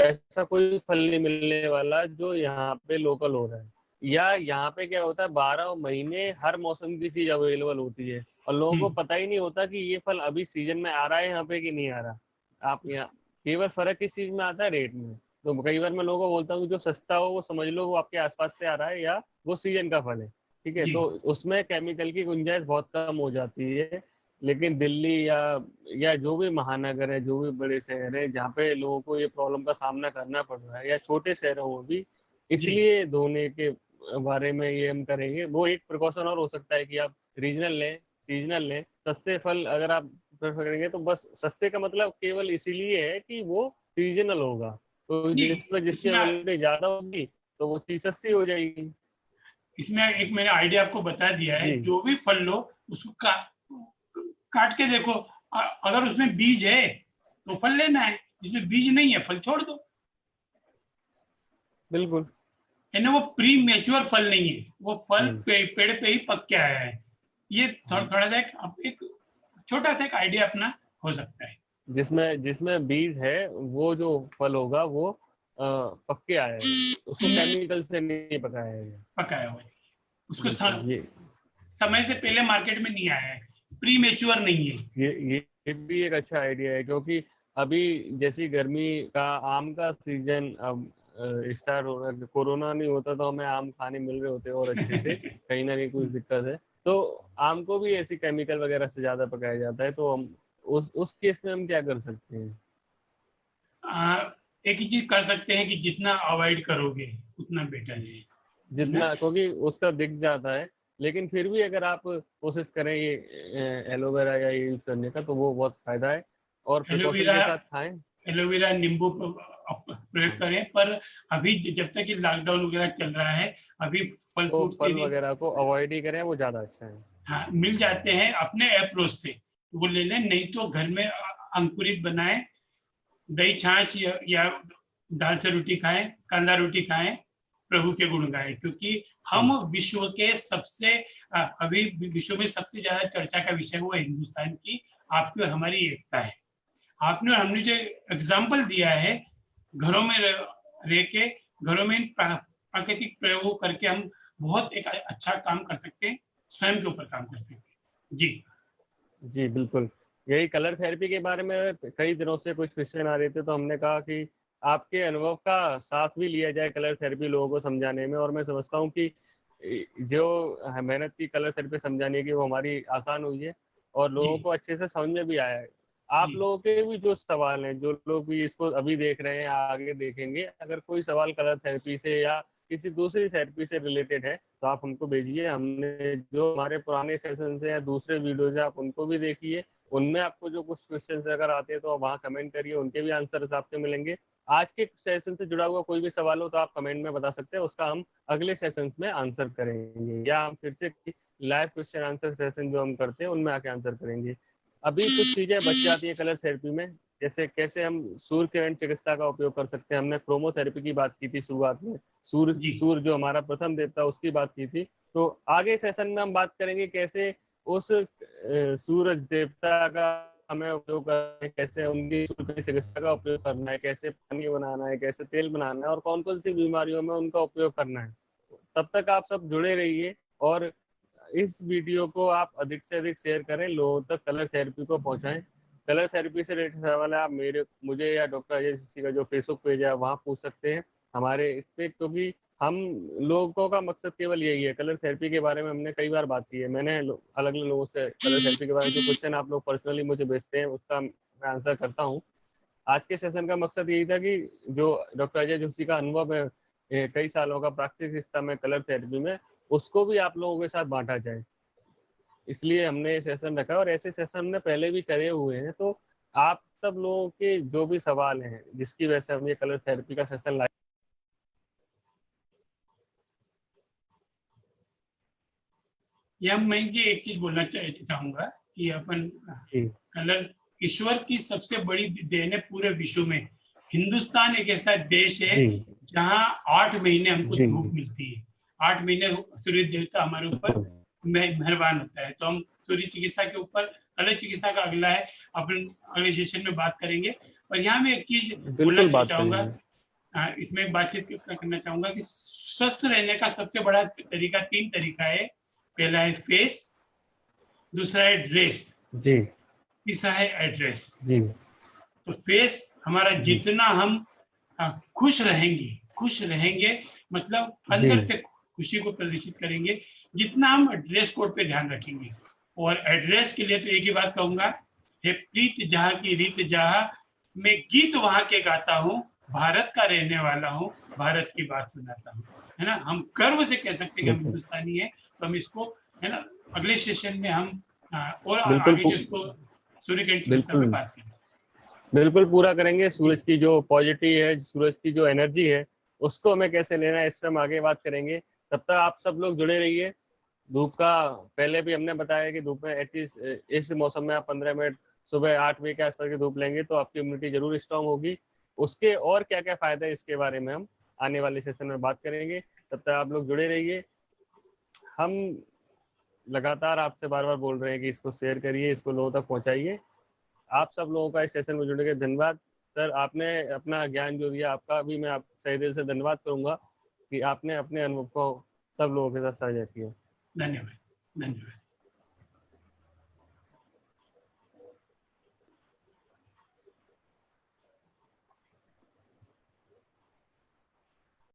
ऐसा कोई फल नहीं मिलने वाला जो यहाँ पे लोकल हो रहा है, या यहाँ पे क्या होता है 12 महीने हर मौसम की चीज अवेलेबल होती है और लोगों को पता ही नहीं होता कि ये फल अभी सीजन में आ रहा है यहाँ पे कि नहीं आ रहा। आप यहाँ केवल फर्क किस चीज में आता है, रेट में। तो कई बार मैं लोगों को बोलता हूँ जो सस्ता हो वो समझ लो वो आपके आसपास से आ रहा है या वो सीजन का फल है, ठीक है, तो उसमें केमिकल की गुंजाइश बहुत कम हो जाती है। लेकिन दिल्ली या जो भी महानगर है, जो भी बड़े शहर है जहाँ पे लोगों को ये प्रॉब्लम का सामना करना पड़ रहा है, या छोटे शहरों में भी, इसलिए धोने के बारे में ये हम करेंगे। वो एक प्रिकॉशन और हो सकता है कि आप रीजनल लें, सीजनल लें, सस्ते फल अगर आप प्रेफर करेंगे तो बस सस्ते का मतलब केवल इसीलिए है कि वो सीजनल होगा, तो जिसकी अवेलेबिलिटी ज्यादा होगी तो वो चीज सस्ती हो जाएगी।
इसमें एक मैंने आइडिया आपको बता दिया है, जो भी फल लो उसको काट के देखो, अगर उसमें बीज है तो फल लेना है, जिसमें बीज नहीं है फल छोड़ दो।
बिल्कुल,
यानी वो प्री मैच्योर फल नहीं है, वो फल पेड़ पे ही पक के आया है। ये थोड़ा सा एक छोटा सा एक आइडिया अपना हो सकता है।
जिसमें बीज है वो जो फल होगा वो पक के आया है, उसको केमिकल से नहीं
पकाया हुआ है, उसको समय से पहले मार्केट में नहीं आया है, प्री मैच्योर नहीं है।
ये भी एक अच्छा आइडिया है, क्योंकि अभी जैसी गर्मी का आम का सीजन अब स्टार्ट हो रहा है। कोरोना नहीं होता तो हमें आम खाने मिल रहे होते और अच्छे से कहीं ना कहीं कुछ दिक्कत है, तो आम को भी ऐसी केमिकल वगैरह से ज्यादा पकाया जाता है, तो हम उस केस में हम क्या कर सकते हैं?
एक ही चीज कर सकते हैं कि जितना अवॉइड करोगे उतना बेटर है,
जितना, क्योंकि उसका दिख जाता है। लेकिन फिर भी अगर आप कोशिश करें ये एलोवेरा या यूज करने का तो वो बहुत फायदा है, और प्रिकॉशन के साथ खाएं।
एलोवेरा नींबू प्रयोग करें, पर अभी जब तक ये लॉकडाउन वगैरह चल रहा है, अभी फल
तो फल वगैरह को अवॉइड ही करें, वो ज्यादा अच्छा है।
हाँ, मिल जाते हैं अपने अप्रोच से वो ले लें, नहीं तो घर में अंकुरित बनाएं, दही छाछ या दाल से रोटी खाएं, कांदा रोटी खाएं, प्रभु के गुण गाएं, क्योंकि हम विश्व के सबसे अभी विश्व में सबसे ज्यादा चर्चा का विषय हुआ हिंदुस्तान की आपकी और हमारी एकता है। आपने और हमने जो एग्जाम्पल दिया है, घरों में रह के, घरों में प्राकृतिक प्रयोगों करके हम बहुत एक अच्छा काम कर सकते हैं, स्वयं के ऊपर काम कर सकते हैं।
जी बिल्कुल, यही कलर थेरेपी के बारे में कई दिनों से कुछ क्वेश्चन आ रहे थे, तो हमने कहा कि आपके अनुभव का साथ भी लिया जाए कलर थेरेपी लोगों को समझाने में। और मैं समझता हूँ कि जो मेहनत की कलर थेरेपी समझाने की वो हमारी आसान हुई है और लोगों को अच्छे से समझ में भी आया है। आप लोगों के भी जो सवाल हैं, जो लोग भी इसको अभी देख रहे हैं, आगे देखेंगे, अगर कोई सवाल कलर थेरेपी से या किसी दूसरी थेरेपी से रिलेटेड है तो आप हमको भेजिए। हमने जो हमारे पुराने सेशन है या दूसरे वीडियोज है आप उनको भी देखिए, उनमें आपको जो कुछ क्वेश्चन अगर आते हैं तो वहाँ कमेंट करिए, उनके भी आंसर आपसे मिलेंगे। आज के सेशन से जुड़ा हुआ कोई भी सवाल हो तो आप कमेंट में बता सकते हैं, उसका हम अगले सेशन में आंसर करेंगे, या हम फिर से लाइव क्वेश्चन आंसर सेशन जो हम करते हैं उनमें आके आंसर करेंगे। अभी कुछ चीजें बच जाती है कलर थेरेपी में, जैसे कैसे हम सूर्य किरण चिकित्सा का उपयोग कर सकते हैं। हमने क्रोमोथेरेपी की बात की थी शुरुआत में, सूर्य जो हमारा प्रथम देवता उसकी बात की थी। तो आगे सेशन में हम बात करेंगे कैसे उस सूरज देवता का हमें उपयोग करना है, कैसे उनकी सूर्य चिकित्सा का उपयोग करना है, कैसे पानी बनाना है, कैसे तेल बनाना है, और कौन कौन सी बीमारियों में उनका उपयोग करना है। तब तक आप सब जुड़े रहिए और इस वीडियो को आप अधिक से अधिक शेयर करें, लोगों तक कलर थेरेपी को पहुंचाएं। कलर थेरेपी से रिलेटेड सवाल है आप मुझे या डॉक्टर अजय जोशी का जो फेसबुक पेज है वहाँ पूछ सकते हैं हमारे इस पे, क्योंकि हम लोगों का मकसद केवल यही है। कलर थेरेपी के बारे में हमने कई बार बात की है, मैंने अलग अलग लोगों से कलर थेरेपी के बारे में जो क्वेश्चन आप लोग पर्सनली मुझे भेजते हैं उसका मैं आंसर करता हूँ। आज के सेशन का मकसद यही था कि जो डॉक्टर अजय जोशी का अनुभव है कई सालों का प्राकृतिक चिकित्सा में कलर थेरेपी में, उसको भी आप लोगों के साथ बांटा जाए। इसलिए हमने ये सेशन रखा, और ऐसे सेशन हमने पहले भी करे हुए हैं। तो आप सब लोगों के जो भी सवाल हैं, जिसकी वजह से हम ये कलर थेरेपी का सेशन लाए।
यह मैं जी एक चीज बोलना चाहूंगा कि अपन कलर ईश्वर की सबसे बड़ी देन है पूरे विश्व में। हिंदुस्तान एक ऐसा देश है जहाँ 8 महीने हमको धूप मिलती है। 8 महीने सूर्य देवता हमारे ऊपर मेहरबान होता है। तो हम सूर्य चिकित्सा के ऊपर, कलर चिकित्सा का अगला है, अपन अगले सेशन में बात करेंगे। और यहाँ में एक चीज बोलना चाहूंगा, इसमें एक बातचीत करना चाहूंगा कि स्वस्थ रहने का सबसे बड़ा तरीका 3 तरीका है। पहला है फेस, दूसरा है ड्रेस, तीसरा है एड्रेस। तो फेस हमारा जितना हम खुश रहेंगे मतलब अंदर से खुशी को प्रदर्शित करेंगे, जितना हम ड्रेस कोड पे ध्यान रखेंगे। और एड्रेस के लिए तो एक ही बात कहूंगा, हे प्रीत जहाँ की रीत जहाँ, मैं गीत वहां के गाता हूँ, भारत का रहने वाला हूँ, भारत की बात सुनाता हूँ, है ना। हम गर्व से कह सकते हैं कि हम हिंदुस्तानी है। तो हम इसको, है ना, अगले सेशन में हम और आगे इसको सूर्यकांत पे बात करेंगे।
बिल्कुल पूरा करेंगे। सूरज की जो पॉजिटिव है, सूरज की जो एनर्जी है, उसको हमें कैसे लेना है, इस पर हम आगे बात करेंगे। तब तक आप सब लोग जुड़े रहिए। धूप का पहले भी हमने बताया कि धूप में एटलीस्ट इस मौसम में आप 15 मिनट सुबह 8 बजे के आसपास की धूप लेंगे तो आपकी इम्यूनिटी जरूर स्ट्रांग होगी। उसके और क्या क्या फायदे, इसके बारे में हम आने वाले सेशन में बात करेंगे। तब तक आप लोग जुड़े रहिए। हम लगातार आपसे बार बार बोल रहे हैं कि इसको शेयर करिए, इसको लोगों तक पहुंचाइए। आप सब लोगों का इस सेशन में जुड़ने के धन्यवाद। सर, आपने अपना ज्ञान जो दिया, आपका भी मैं तहे दिल से धन्यवाद करूंगा कि आपने अपने अनुभव को सब लोगों के साथ साझा किया।
धन्यवाद।